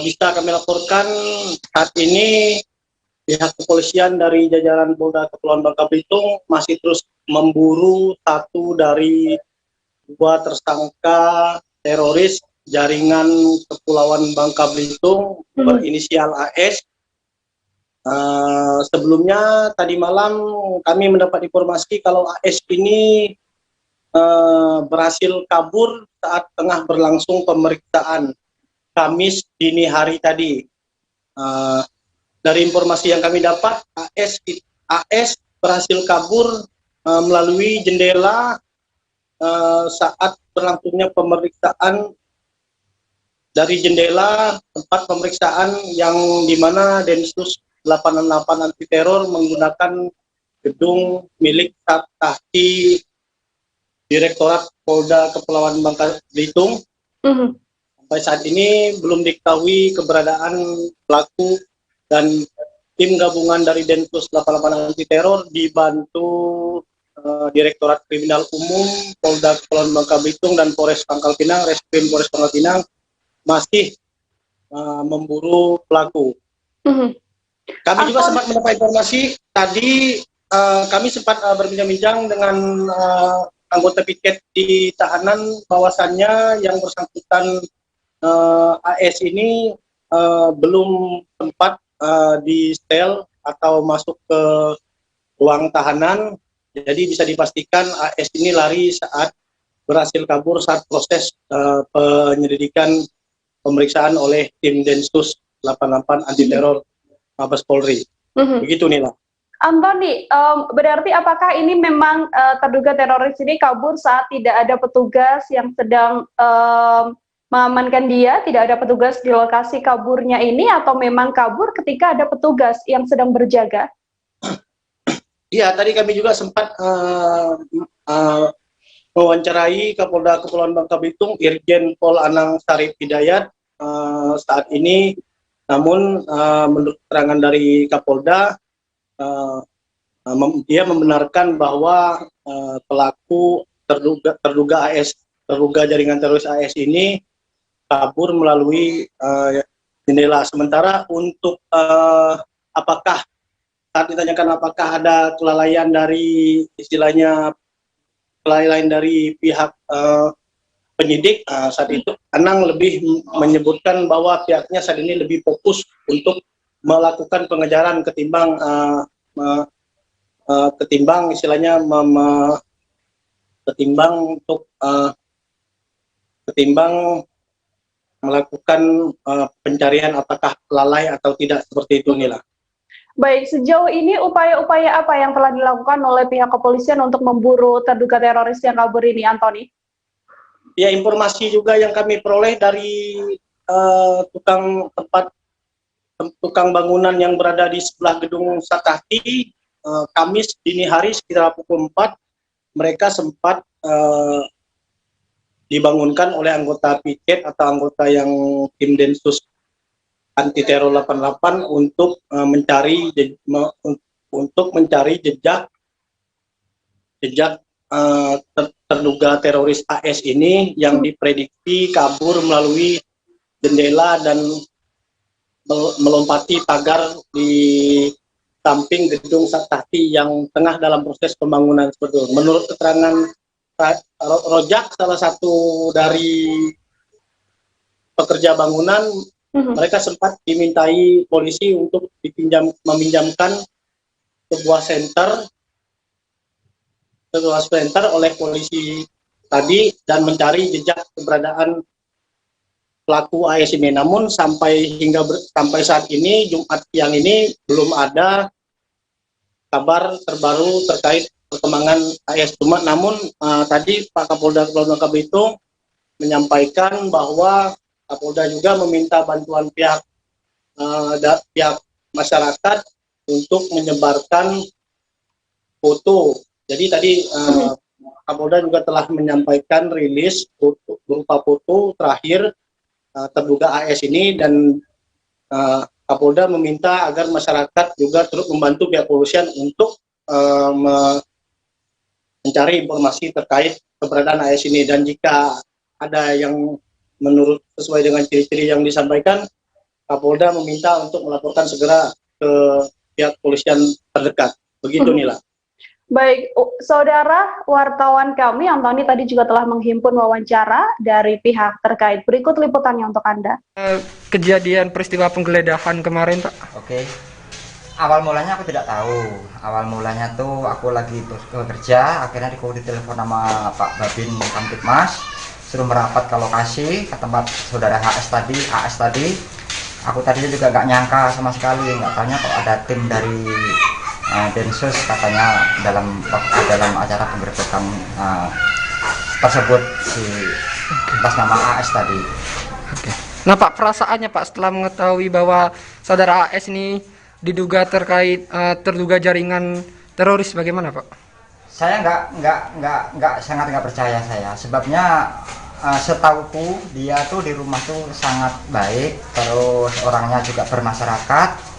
bisa kami laporkan saat ini pihak kepolisian dari jajaran Polda Kepulauan Bangka Belitung masih terus memburu satu dari dua tersangka teroris jaringan Kepulauan Bangka Belitung berinisial AS. Sebelumnya tadi malam kami mendapat informasi kalau AS ini berhasil kabur saat tengah berlangsung pemeriksaan Kamis dini hari tadi. Dari informasi yang kami dapat, AS berhasil kabur melalui jendela saat berlangsungnya pemeriksaan. Dari jendela tempat pemeriksaan yang dimana Densus 88 anti teror menggunakan gedung milik Satahki Direktorat Polda Kepulauan Bangka Belitung. Sampai saat ini belum diketahui keberadaan pelaku dan tim gabungan dari Densus 88 anti teror dibantu Direktorat Kriminal Umum Polda Kepulauan Bangka Belitung dan Polres Pangkal Pinang, Reskrim Polres Pangkal Pinang masih memburu pelaku. Kami juga sempat mendapat informasi tadi, kami sempat berbincang-bincang dengan anggota piket di tahanan, bahwasannya yang bersangkutan AS ini belum sempat di sel atau masuk ke ruang tahanan, jadi bisa dipastikan AS ini lari saat berhasil kabur saat proses penyelidikan pemeriksaan oleh tim Densus 88 anti teror Mabes Polri. Begitu Nila. Antoni, berarti apakah ini memang terduga teroris ini kabur saat tidak ada petugas yang sedang mengamankan dia, tidak ada petugas di lokasi kaburnya ini, atau memang kabur ketika ada petugas yang sedang berjaga? Iya, tadi kami juga sempat mewawancarai Kapolda Kepulauan Bangka Belitung, Irjen Pol Anang Sarif Hidayat saat ini. Namun menurut keterangan dari Kapolda, dia membenarkan bahwa pelaku terduga AS, terduga jaringan teroris AS ini kabur melalui jendela. Sementara untuk apakah saat ditanyakan apakah ada kelalaian dari istilahnya kelalaian dari pihak penyidik, saat itu Anang lebih menyebutkan bahwa pihaknya saat ini lebih fokus untuk melakukan pengejaran ketimbang istilahnya ketimbang melakukan pencarian apakah lalai atau tidak, seperti itu Nila. Baik, sejauh ini upaya-upaya apa yang telah dilakukan oleh pihak kepolisian untuk memburu terduga teroris yang kabur ini, Antoni? Ya, informasi juga yang kami peroleh dari tukang bangunan yang berada di sebelah gedung Satahki, Kamis dini hari sekitar pukul 4, mereka sempat dibangunkan oleh anggota piket atau anggota yang tim Densus anti teror 88 untuk mencari jejak terduga teroris AS ini yang diprediksi kabur melalui jendela dan melompati pagar di samping gedung Sakti yang tengah dalam proses pembangunan seperti itu. Menurut keterangan Rojak, salah satu dari pekerja bangunan, mereka sempat dimintai polisi untuk meminjamkan sebuah center oleh polisi tadi dan mencari jejak keberadaan pelaku AS ini. Namun sampai saat ini, Jumat siang ini, belum ada kabar terbaru terkait perkembangan AS. Namun tadi Pak Kapolda Kepulauan Langkawi itu menyampaikan bahwa Kapolda juga meminta bantuan pihak masyarakat untuk menyebarkan foto. Jadi tadi Kapolda juga telah menyampaikan rilis berupa foto terakhir terduga AS ini, dan Kapolda meminta agar masyarakat juga terus membantu pihak kepolisian untuk mencari informasi terkait keberadaan AS ini, dan jika ada yang menurut sesuai dengan ciri-ciri yang disampaikan, Kapolda meminta untuk melaporkan segera ke pihak kepolisian terdekat. Begitu Nila. Baik, saudara wartawan kami, Antoni tadi juga telah menghimpun wawancara dari pihak terkait. Berikut liputannya untuk Anda. Kejadian peristiwa penggeledahan kemarin, Pak. Oke. Awal mulanya aku tidak tahu. Awal mulanya tuh aku lagi bekerja, akhirnya ditelepon sama Pak Babin Kamtipmas, suruh merapat ke lokasi ke tempat saudara AS tadi. Aku tadi juga nggak nyangka sama sekali, nggak tanya kok ada tim dari Densus katanya dalam acara penggerbekan tersebut atas nama AS tadi. Oke. Nah Pak, perasaannya Pak setelah mengetahui bahwa saudara AS ini diduga terduga jaringan teroris, bagaimana Pak? Saya sangat nggak percaya saya. Sebabnya setauku dia tuh di rumah tuh sangat baik, terus orangnya juga bermasyarakat.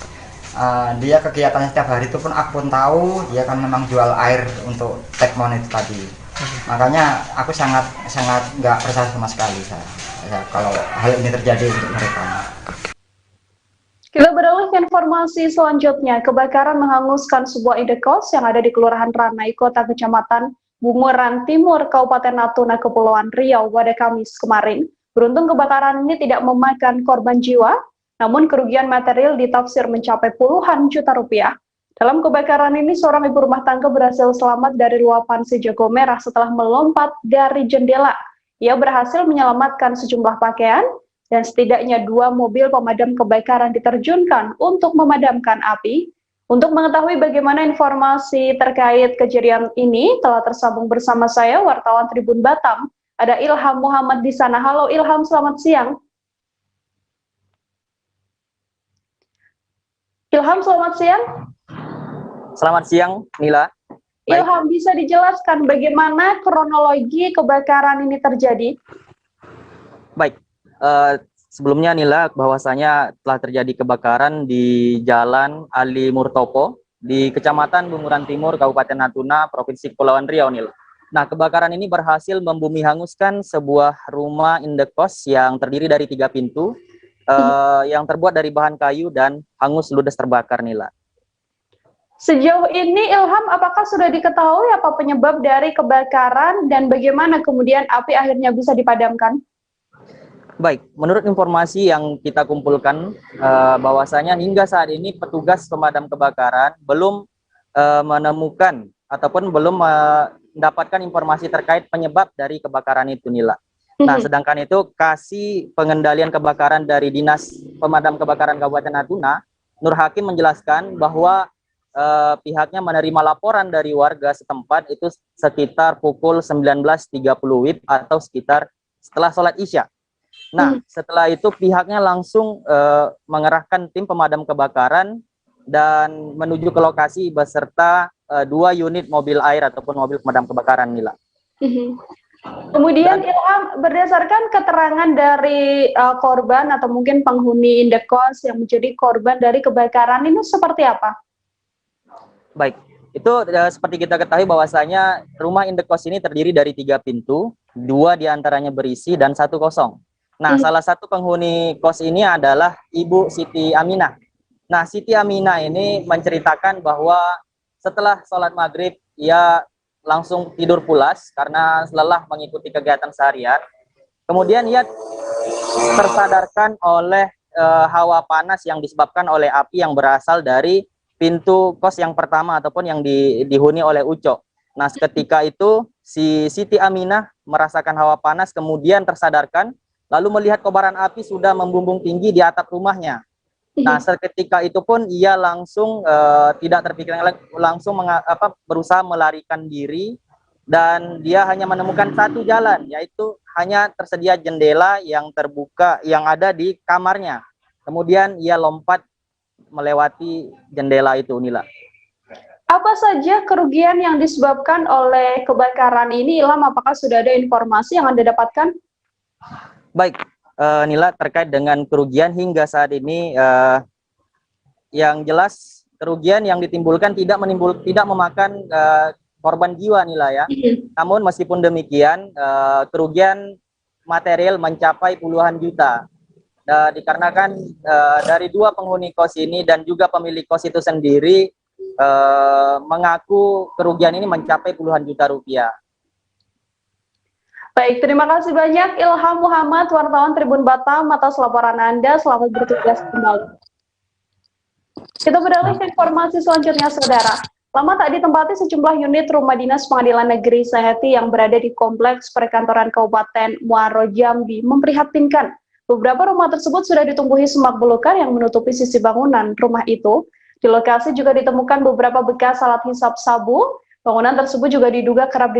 Dia kegiatannya setiap hari itu pun aku pun tahu, dia kan memang jual air untuk Tekmon itu tadi. Makanya aku sangat nggak percaya sama sekali saya kalau hal ini terjadi untuk mereka. Kita beralih ke informasi selanjutnya. Kebakaran menghanguskan sebuah indekos yang ada di Kelurahan Ranai, Kota Kecamatan Bunguran Timur, Kabupaten Natuna, Kepulauan Riau pada Kamis kemarin. Beruntung kebakaran ini tidak memakan korban jiwa, namun kerugian material ditafsir mencapai puluhan juta rupiah. Dalam kebakaran ini, seorang ibu rumah tangga berhasil selamat dari luapan si jago merah setelah melompat dari jendela. Ia berhasil menyelamatkan sejumlah pakaian, dan setidaknya 2 mobil pemadam kebakaran diterjunkan untuk memadamkan api. Untuk mengetahui bagaimana informasi terkait kejadian ini, telah tersambung bersama saya, wartawan Tribun Batam. Ada Ilham Muhammad di sana. Halo Ilham, selamat siang. Ilham, selamat siang. Selamat siang, Nila. Baik. Ilham, bisa dijelaskan bagaimana kronologi kebakaran ini terjadi? Baik, sebelumnya Nila, bahwasanya telah terjadi kebakaran di Jalan Ali Murtopo di Kecamatan Bunguran Timur, Kabupaten Natuna, Provinsi Kepulauan Riau, Nila. Nah, kebakaran ini berhasil membumi hanguskan sebuah rumah indekos yang terdiri dari 3 pintu, yang terbuat dari bahan kayu dan hangus ludes terbakar, Nila. Sejauh ini Ilham, apakah sudah diketahui apa penyebab dari kebakaran dan bagaimana kemudian api akhirnya bisa dipadamkan? Baik, menurut informasi yang kita kumpulkan, bahwasanya hingga saat ini petugas pemadam kebakaran belum menemukan ataupun belum mendapatkan informasi terkait penyebab dari kebakaran itu, Nila. Nah, sedangkan itu Kasih Pengendalian Kebakaran dari Dinas Pemadam Kebakaran Kabupaten Natuna, Nur Hakim menjelaskan bahwa pihaknya menerima laporan dari warga setempat itu sekitar pukul 19.30 WIB atau sekitar setelah sholat Isya. Nah, setelah itu pihaknya langsung mengerahkan tim pemadam kebakaran dan menuju ke lokasi beserta 2 unit mobil air ataupun mobil pemadam kebakaran, Nila. Kemudian Ilham, berdasarkan keterangan dari korban atau mungkin penghuni indekos yang menjadi korban dari kebakaran ini seperti apa? Baik, itu seperti kita ketahui bahwasanya rumah indekos ini terdiri dari 3 pintu, 2 diantaranya berisi dan 1 kosong. Nah, salah satu penghuni kos ini adalah Ibu Siti Aminah. Nah, Siti Aminah ini menceritakan bahwa setelah sholat maghrib, ia langsung tidur pulas karena lelah mengikuti kegiatan seharian. Kemudian ia tersadarkan oleh hawa panas yang disebabkan oleh api yang berasal dari pintu kos yang pertama ataupun yang dihuni oleh Uco. Nah, ketika itu si Siti Aminah merasakan hawa panas, kemudian tersadarkan, lalu melihat kobaran api sudah membumbung tinggi di atap rumahnya. Nah, seketika itu pun ia langsung tidak terpikirkan, langsung berusaha melarikan diri, dan dia hanya menemukan satu jalan, yaitu hanya tersedia jendela yang terbuka yang ada di kamarnya. Kemudian ia lompat melewati jendela itu, Nila. Apa saja kerugian yang disebabkan oleh kebakaran ini, Ilham? Apakah sudah ada informasi yang Anda dapatkan? Baik, Nila, terkait dengan kerugian hingga saat ini, yang jelas kerugian yang ditimbulkan tidak memakan korban jiwa, Nila, ya. Namun meskipun demikian, kerugian material mencapai puluhan juta. Dikarenakan dari 2 penghuni kos ini dan juga pemilik kos itu sendiri mengaku kerugian ini mencapai puluhan juta rupiah. Baik, terima kasih banyak Ilham Muhammad, wartawan Tribun Batam, atas laporan Anda. Selamat bertugas kembali. Kita beralih ke informasi selanjutnya, Saudara. Lama tak ditempati sejumlah unit rumah dinas Pengadilan Negeri Seheti yang berada di Kompleks Perkantoran Kabupaten Muaro Jambi memprihatinkan. Beberapa rumah tersebut sudah ditumbuhi semak belukar yang menutupi sisi bangunan rumah itu. Di lokasi juga ditemukan beberapa bekas alat hisap sabu. Bangunan tersebut juga diduga kerap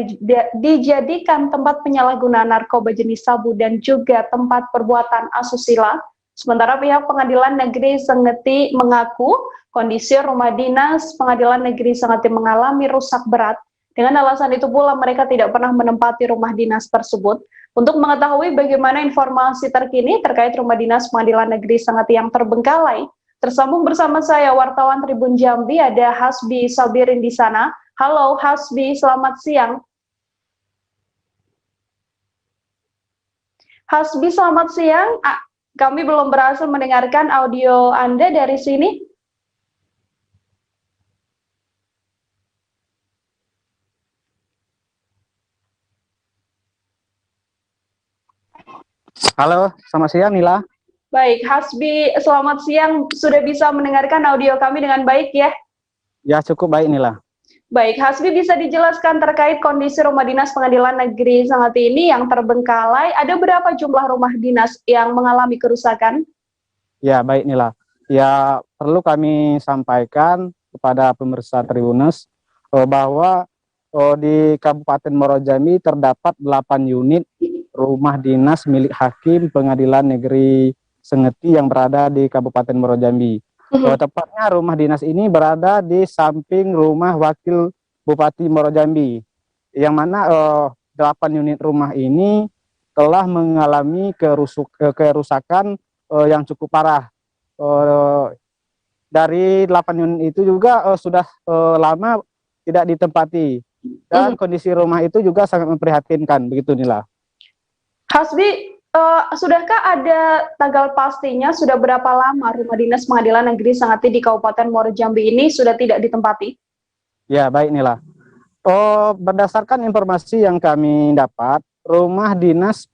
dijadikan tempat penyalahgunaan narkoba jenis sabu dan juga tempat perbuatan asusila. Sementara pihak Pengadilan Negeri Sengeti mengaku kondisi rumah dinas Pengadilan Negeri Sengeti mengalami rusak berat. Dengan alasan itu pula mereka tidak pernah menempati rumah dinas tersebut. Untuk mengetahui bagaimana informasi terkini terkait rumah dinas Pengadilan Negeri Sengeti yang terbengkalai, tersambung bersama saya wartawan Tribun Jambi, ada Hasbi Sabirin di sana. Halo Hasbi, selamat siang. Hasbi, selamat siang. Kami belum berhasil mendengarkan audio Anda dari sini. Halo, selamat siang Nila. Baik, Hasbi, selamat siang. Sudah bisa mendengarkan audio kami dengan baik ya? Ya, cukup baik Nila. Baik, Hasbi, bisa dijelaskan terkait kondisi rumah dinas Pengadilan Negeri Sengeti ini yang terbengkalai. Ada berapa jumlah rumah dinas yang mengalami kerusakan? Ya, baik Nila. Ya, perlu kami sampaikan kepada pemirsa Tribunnews bahwa di Kabupaten Muaro Jambi terdapat 8 unit rumah dinas milik hakim Pengadilan Negeri Sengeti yang berada di Kabupaten Muaro Jambi. Tepatnya rumah dinas ini berada di samping rumah Wakil Bupati Muaro Jambi, yang mana 8 unit rumah ini telah mengalami kerusakan yang cukup parah. Dari 8 unit itu juga sudah lama tidak ditempati, dan kondisi rumah itu juga sangat memprihatinkan, begitu Nila. Hasbi, sudahkah ada tanggal pastinya sudah berapa lama rumah dinas Pengadilan Negeri Sengeti di Kabupaten Muaro Jambi ini sudah tidak ditempati? Ya, baik Nila. Berdasarkan informasi yang kami dapat, rumah dinas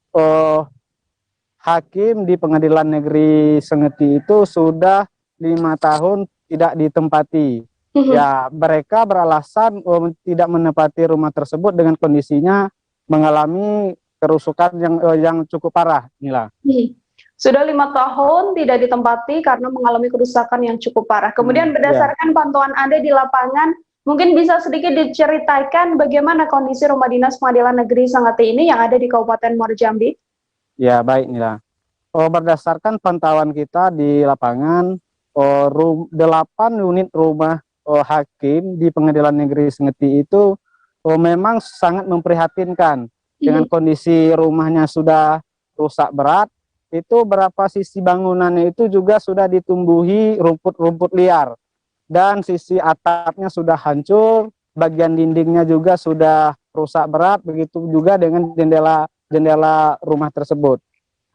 hakim di Pengadilan Negeri Sengeti itu sudah 5 tahun tidak ditempati. Ya, mereka beralasan tidak menempati rumah tersebut dengan kondisinya mengalami kerusakan yang cukup parah, Nila. Sudah 5 tahun tidak ditempati karena mengalami kerusakan yang cukup parah. Kemudian berdasarkan pantauan Anda di lapangan, mungkin bisa sedikit diceritakan bagaimana kondisi rumah dinas Pengadilan Negeri Sengeti ini yang ada di Kabupaten Muaro Jambi? Ya, baik Nila. Berdasarkan pantauan kita di lapangan, 8 unit rumah hakim di Pengadilan Negeri Sengeti itu memang sangat memprihatinkan. dengan kondisi rumahnya sudah rusak berat, itu berapa sisi bangunannya itu juga sudah ditumbuhi rumput-rumput liar. Dan sisi atapnya sudah hancur, bagian dindingnya juga sudah rusak berat, begitu juga dengan jendela rumah tersebut.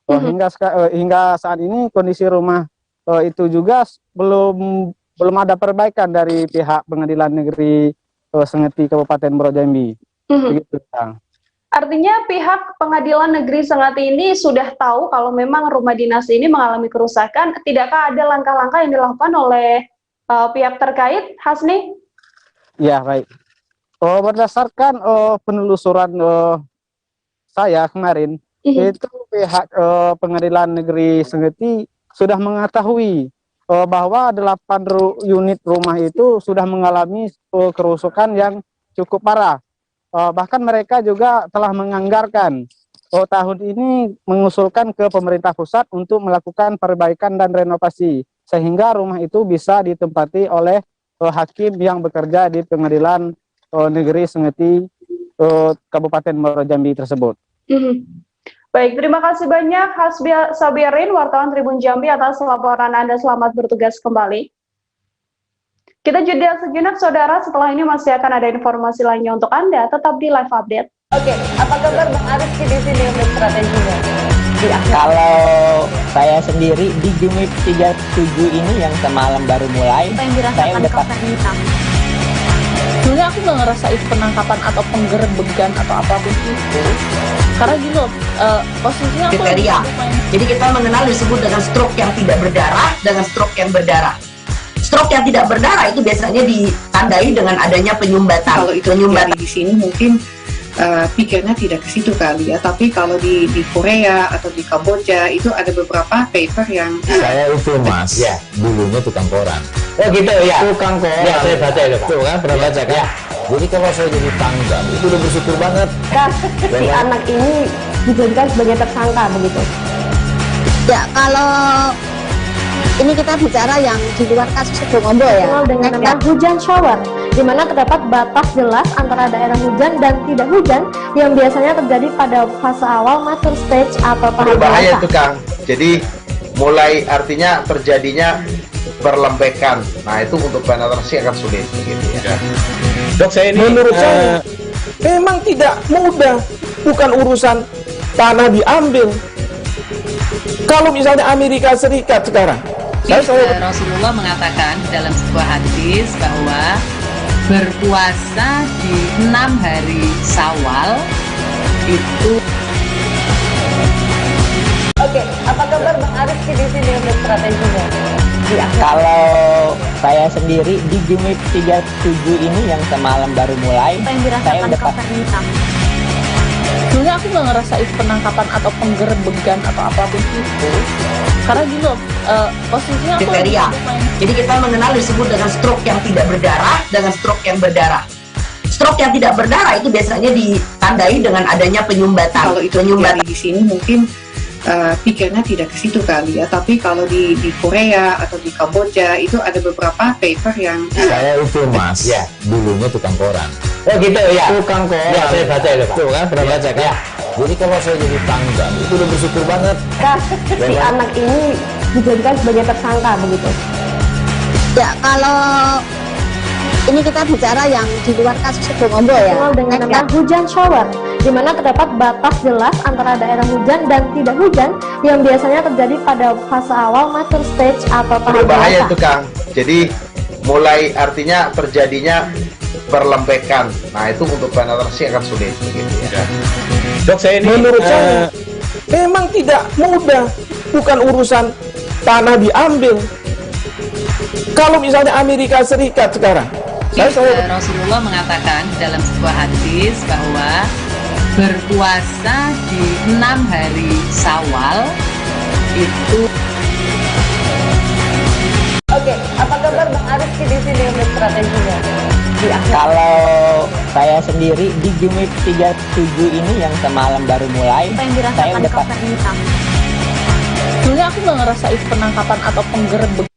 Hingga saat ini kondisi rumah itu juga belum ada perbaikan dari pihak Pengadilan Negeri Sengeti Kabupaten Muaro Jambi. Begitu, Kang. Artinya pihak Pengadilan Negeri Sengeti ini sudah tahu kalau memang rumah dinas ini mengalami kerusakan. Tidakkah ada langkah-langkah yang dilakukan oleh pihak terkait, Hasni? Ya, baik. Berdasarkan penelusuran saya kemarin, itu pihak Pengadilan Negeri Sengeti sudah mengetahui bahwa 8 unit rumah itu sudah mengalami kerusakan yang cukup parah. Bahkan mereka juga telah menganggarkan tahun ini mengusulkan ke pemerintah pusat untuk melakukan perbaikan dan renovasi, sehingga rumah itu bisa ditempati oleh hakim yang bekerja di Pengadilan Negeri Sengeti Kabupaten Muaro Jambi tersebut. Baik, terima kasih banyak Hasbi Sabirin, wartawan Tribun Jambi atas laporan Anda. Selamat bertugas kembali. Kita jeda sejenak, saudara. Setelah ini masih akan ada informasi lainnya untuk Anda. Tetap di Live Update. Oke, apa kabar Bang Ariski di sini untuk strateginya? Kalau saya sendiri di Jumit 37 ini yang semalam baru mulai, saya udah Sebenarnya aku nggak ngerasa itu penangkapan atau penggerbegan atau apapun itu. Karena gini loh, posisinya aku kriteria. Jadi kita mengenal disebut dengan stroke yang tidak berdarah dengan stroke yang berdarah. Stroke yang tidak berdarah itu biasanya ditandai dengan adanya penyumbatan. Kalau itu terjadi di sini mungkin pikirnya tidak ke situ kali ya, tapi kalau di Korea atau di Kamboja itu ada beberapa paper yang saya itu Mas, ya dulunya tukang koran. Oh gitu ya. Tukang koran. Ya, saya baca itu, Pak. Tuh kan, pernah baca kan? Ya. Jadi kalau saya jadi tanggal itu udah bersyukur banget. Si anak ini dijadikan sebagai tersangka begitu. Ya, kalau ini kita bicara yang di luar kasus Sebongombo ya. Dengan nama hujan shower, di mana terdapat batas jelas antara daerah hujan dan tidak hujan yang biasanya terjadi pada fase awal mature stage atau tahap berbahaya dewasa. itu Kang. Jadi mulai artinya terjadinya perlembekan. Nah itu untuk penetrasi akan sulit begitu ya. Dok, saya ini menurut saya memang tidak mudah, bukan urusan tanah diambil. Kalau misalnya Amerika Serikat sekarang, Rasulullah mengatakan dalam sebuah hadis bahwa berpuasa di 6 hari Syawal itu. Oke, apa kabar Bang Ariski di sini untuk strateginya? Kalau saya sendiri di Jumit 37 ini yang semalam baru mulai, saya udah Sebenarnya aku nggak ngerasa itu penangkapan atau penggerbegan atau apapun itu. Karena gini loh, posisinya aku kriteria. Jadi kita mengenal disebut dengan stroke yang tidak berdarah dengan stroke yang berdarah. Stroke yang tidak berdarah itu biasanya ditandai dengan adanya penyumbatan. Kalau itu terjadi di sini mungkin pikirnya tidak ke situ kali ya, tapi kalau di Korea atau di Kamboja itu ada beberapa paper yang saya itu Mas, ya dulunya tukang koran. Oh gitu ya. Tukang koran. Ya, saya baca itu, Pak. Tuh kan, pernah baca kan? Ya. Jadi kalau saya jadi tanggal itu udah bersyukur banget. Si anak ini dijadikan sebagai tersangka begitu. Ya, kalau ini kita bicara yang di luar kasus Sebongombo ya. Dengan nama hujan shower, di mana terdapat batas jelas antara daerah hujan dan tidak hujan yang biasanya terjadi pada fase awal mature stage atau tahap berbahaya dewasa. itu Kang. Jadi mulai artinya terjadinya perlembekan. Nah itu untuk penetrasi akan sulit begitu ya. Dok, saya ini menurut saya memang tidak mudah, bukan urusan tanah diambil. Kalau misalnya Amerika Serikat sekarang, Rasulullah mengatakan dalam sebuah hadis bahwa berpuasa di 6 hari Syawal itu. Oke, apa kabar Bang Ariski di sini untuk strateginya? Kalau saya sendiri di Jumit 37 ini yang semalam baru mulai, saya udah Sebenarnya aku nggak ngerasa itu penangkapan atau penggerbegan.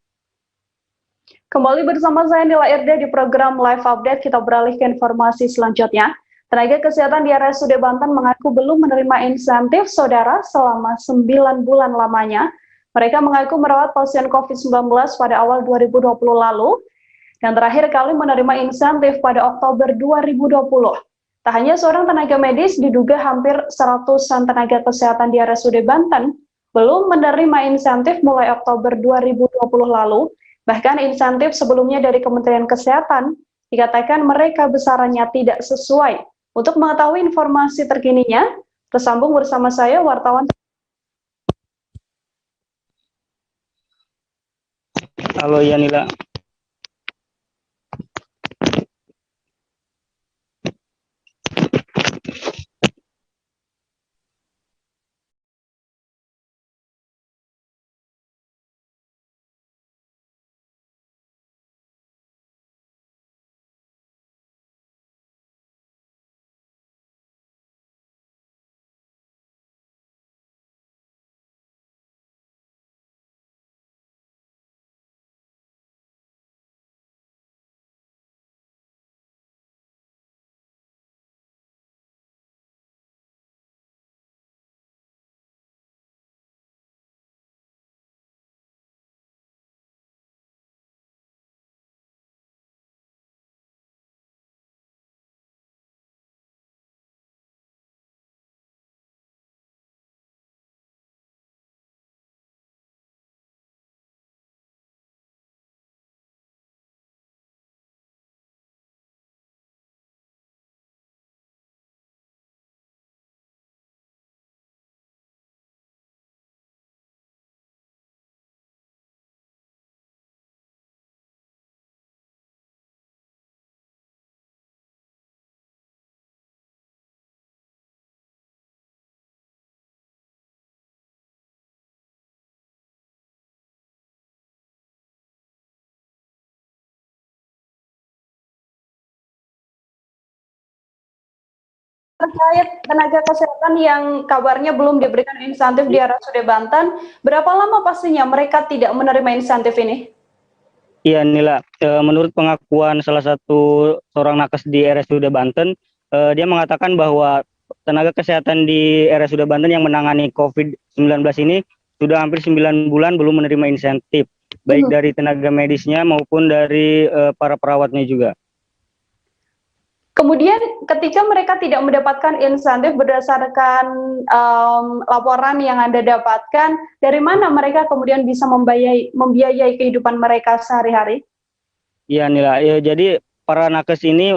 Kembali bersama saya Nila Irde di program Live Update. Kita beralih ke informasi selanjutnya. Tenaga kesehatan di RSUD Banten mengaku belum menerima insentif saudara selama 9 bulan lamanya. Mereka mengaku merawat pasien COVID-19 pada awal 2020 lalu dan terakhir kali menerima insentif pada Oktober 2020. Tak hanya seorang tenaga medis, diduga hampir 100-an tenaga kesehatan di RSUD Banten belum menerima insentif mulai Oktober 2020 lalu. Bahkan insentif sebelumnya dari Kementerian Kesehatan dikatakan mereka besarannya tidak sesuai. Untuk mengetahui informasi terkininya, tersambung bersama saya wartawan. Halo Yanila. Terkait tenaga kesehatan yang kabarnya belum diberikan insentif di RSUD Banten, berapa lama pastinya mereka tidak menerima insentif ini? Iya Nila, menurut pengakuan salah satu seorang nakes di RSUD Banten, dia mengatakan bahwa tenaga kesehatan di RSUD Banten yang menangani COVID-19 ini sudah hampir 9 bulan belum menerima insentif, baik dari tenaga medisnya maupun dari para perawatnya juga. Kemudian ketika mereka tidak mendapatkan insentif berdasarkan laporan yang Anda dapatkan, dari mana mereka kemudian bisa membiayai kehidupan mereka sehari-hari? Iya Nila, ya, jadi para nakes ini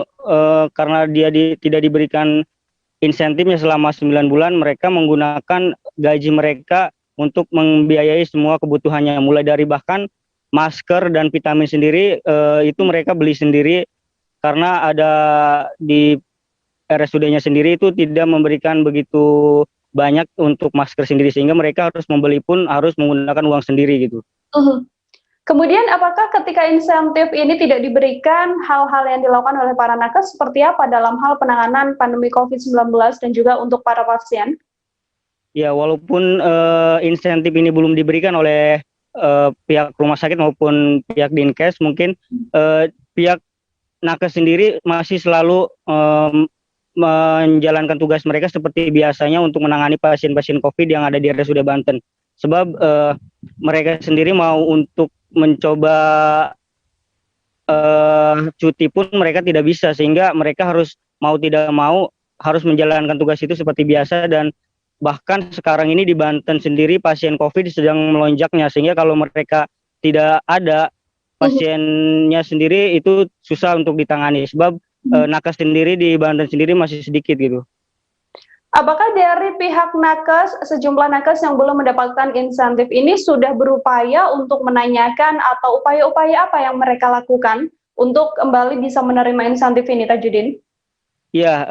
karena dia tidak diberikan insentifnya selama 9 bulan, mereka menggunakan gaji mereka untuk membiayai semua kebutuhannya, mulai dari bahkan masker dan vitamin sendiri itu mereka beli sendiri. Karena ada di RSUD-nya sendiri itu tidak memberikan begitu banyak untuk masker sendiri, sehingga mereka harus membeli pun harus menggunakan uang sendiri gitu. Kemudian apakah ketika insentif ini tidak diberikan, hal-hal yang dilakukan oleh para nakes seperti apa dalam hal penanganan pandemi COVID-19 dan juga untuk para pasien? Ya, walaupun insentif ini belum diberikan oleh pihak rumah sakit maupun pihak Dinkes, mungkin pihak nakes sendiri masih selalu menjalankan tugas mereka seperti biasanya untuk menangani pasien-pasien COVID yang ada di RSUD Banten. Sebab mereka sendiri mau untuk mencoba cuti pun mereka tidak bisa, sehingga mereka harus mau tidak mau harus menjalankan tugas itu seperti biasa. Dan bahkan sekarang ini di Banten sendiri pasien COVID sedang melonjaknya, sehingga kalau mereka tidak ada, pasiennya sendiri itu susah untuk ditangani, sebab nakes sendiri di Banten sendiri masih sedikit gitu. Apakah dari pihak nakes, sejumlah nakes yang belum mendapatkan insentif ini sudah berupaya untuk menanyakan atau upaya-upaya apa yang mereka lakukan untuk kembali bisa menerima insentif ini, Tajudin? Ya,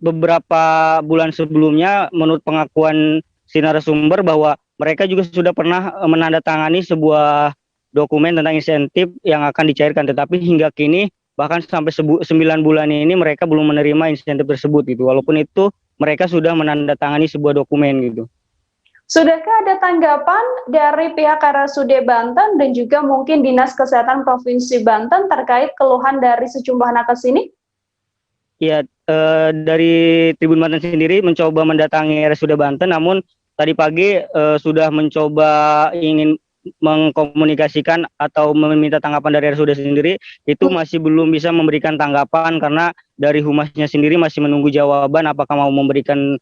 beberapa bulan sebelumnya menurut pengakuan si narasumber bahwa mereka juga sudah pernah menandatangani sebuah dokumen tentang insentif yang akan dicairkan, tetapi hingga kini bahkan sampai 9 bulan ini mereka belum menerima insentif tersebut gitu, walaupun itu mereka sudah menandatangani sebuah dokumen gitu. Sudahkah ada tanggapan dari pihak RSUD Banten dan juga mungkin Dinas Kesehatan Provinsi Banten terkait keluhan dari sejumlah nakes ini? Ya, dari Tribun Banten sendiri mencoba mendatangi RSUD Banten, namun tadi pagi sudah mencoba ingin mengkomunikasikan atau meminta tanggapan dari RSUD sendiri, itu masih belum bisa memberikan tanggapan karena dari humasnya sendiri masih menunggu jawaban apakah mau memberikan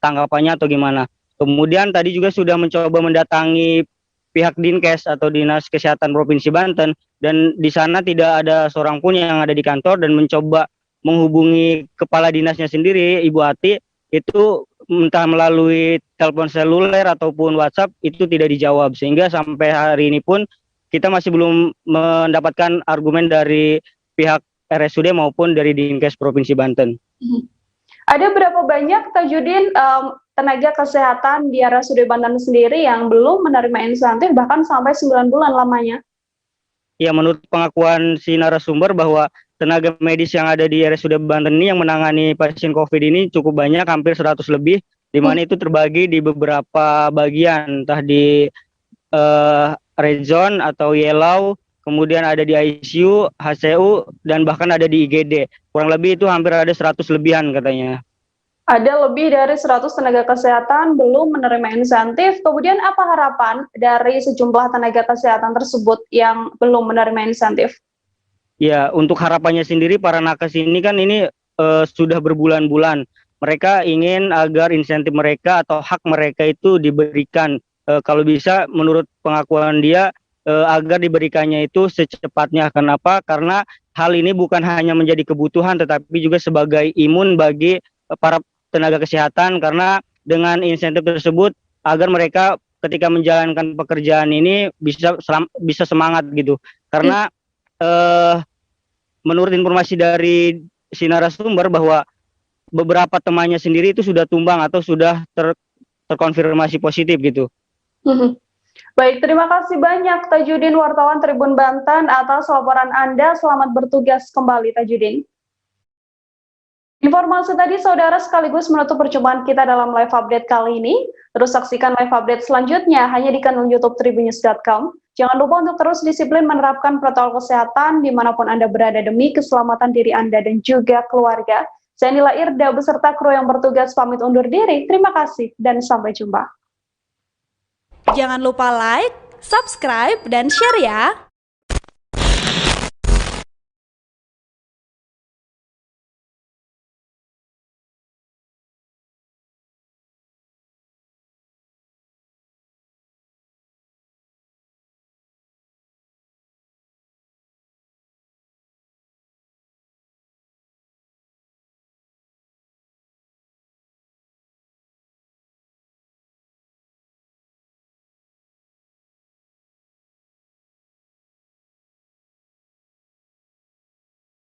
tanggapannya atau gimana. Kemudian tadi juga sudah mencoba mendatangi pihak Dinkes atau Dinas Kesehatan Provinsi Banten, dan di sana tidak ada seorang pun yang ada di kantor, dan mencoba menghubungi kepala dinasnya sendiri, Ibu Ati, itu entah melalui telepon seluler ataupun WhatsApp itu tidak dijawab, sehingga sampai hari ini pun kita masih belum mendapatkan argumen dari pihak RSUD maupun dari Dinkes Provinsi Banten. Ada berapa banyak, Tajudin, tenaga kesehatan di RSUD Banten sendiri yang belum menerima insentif bahkan sampai 9 bulan lamanya? Ya, menurut pengakuan si narasumber bahwa tenaga medis yang ada di RSUD Banten ini yang menangani pasien COVID ini cukup banyak, hampir 100 lebih, di mana itu terbagi di beberapa bagian, entah di red zone atau yellow, kemudian ada di ICU, HCU, dan bahkan ada di IGD. Kurang lebih itu hampir ada 100 lebihan katanya. Ada lebih dari 100 tenaga kesehatan belum menerima insentif. Kemudian apa harapan dari sejumlah tenaga kesehatan tersebut yang belum menerima insentif? Ya, untuk harapannya sendiri para nakes ini kan ini sudah berbulan-bulan. Mereka ingin agar insentif mereka atau hak mereka itu diberikan. Kalau bisa menurut pengakuan dia agar diberikannya itu secepatnya. Kenapa? Karena hal ini bukan hanya menjadi kebutuhan tetapi juga sebagai imun bagi para tenaga kesehatan, karena dengan insentif tersebut agar mereka ketika menjalankan pekerjaan ini bisa semangat gitu. Karena menurut informasi dari si narasumber bahwa beberapa temannya sendiri itu sudah tumbang atau sudah terkonfirmasi positif gitu. Baik, terima kasih banyak Tajudin, wartawan Tribun Banten, atas laporan Anda. Selamat bertugas kembali, Tajudin. Informasi tadi, saudara, sekaligus menutup perjumpaan kita dalam live update kali ini. Terus saksikan live update selanjutnya hanya di kanal YouTube tribunnews.com. Jangan lupa untuk terus disiplin menerapkan protokol kesehatan dimanapun Anda berada demi keselamatan diri Anda dan juga keluarga. Saya Nila Irda beserta kru yang bertugas pamit undur diri. Terima kasih dan sampai jumpa. Jangan lupa like, subscribe, dan share ya.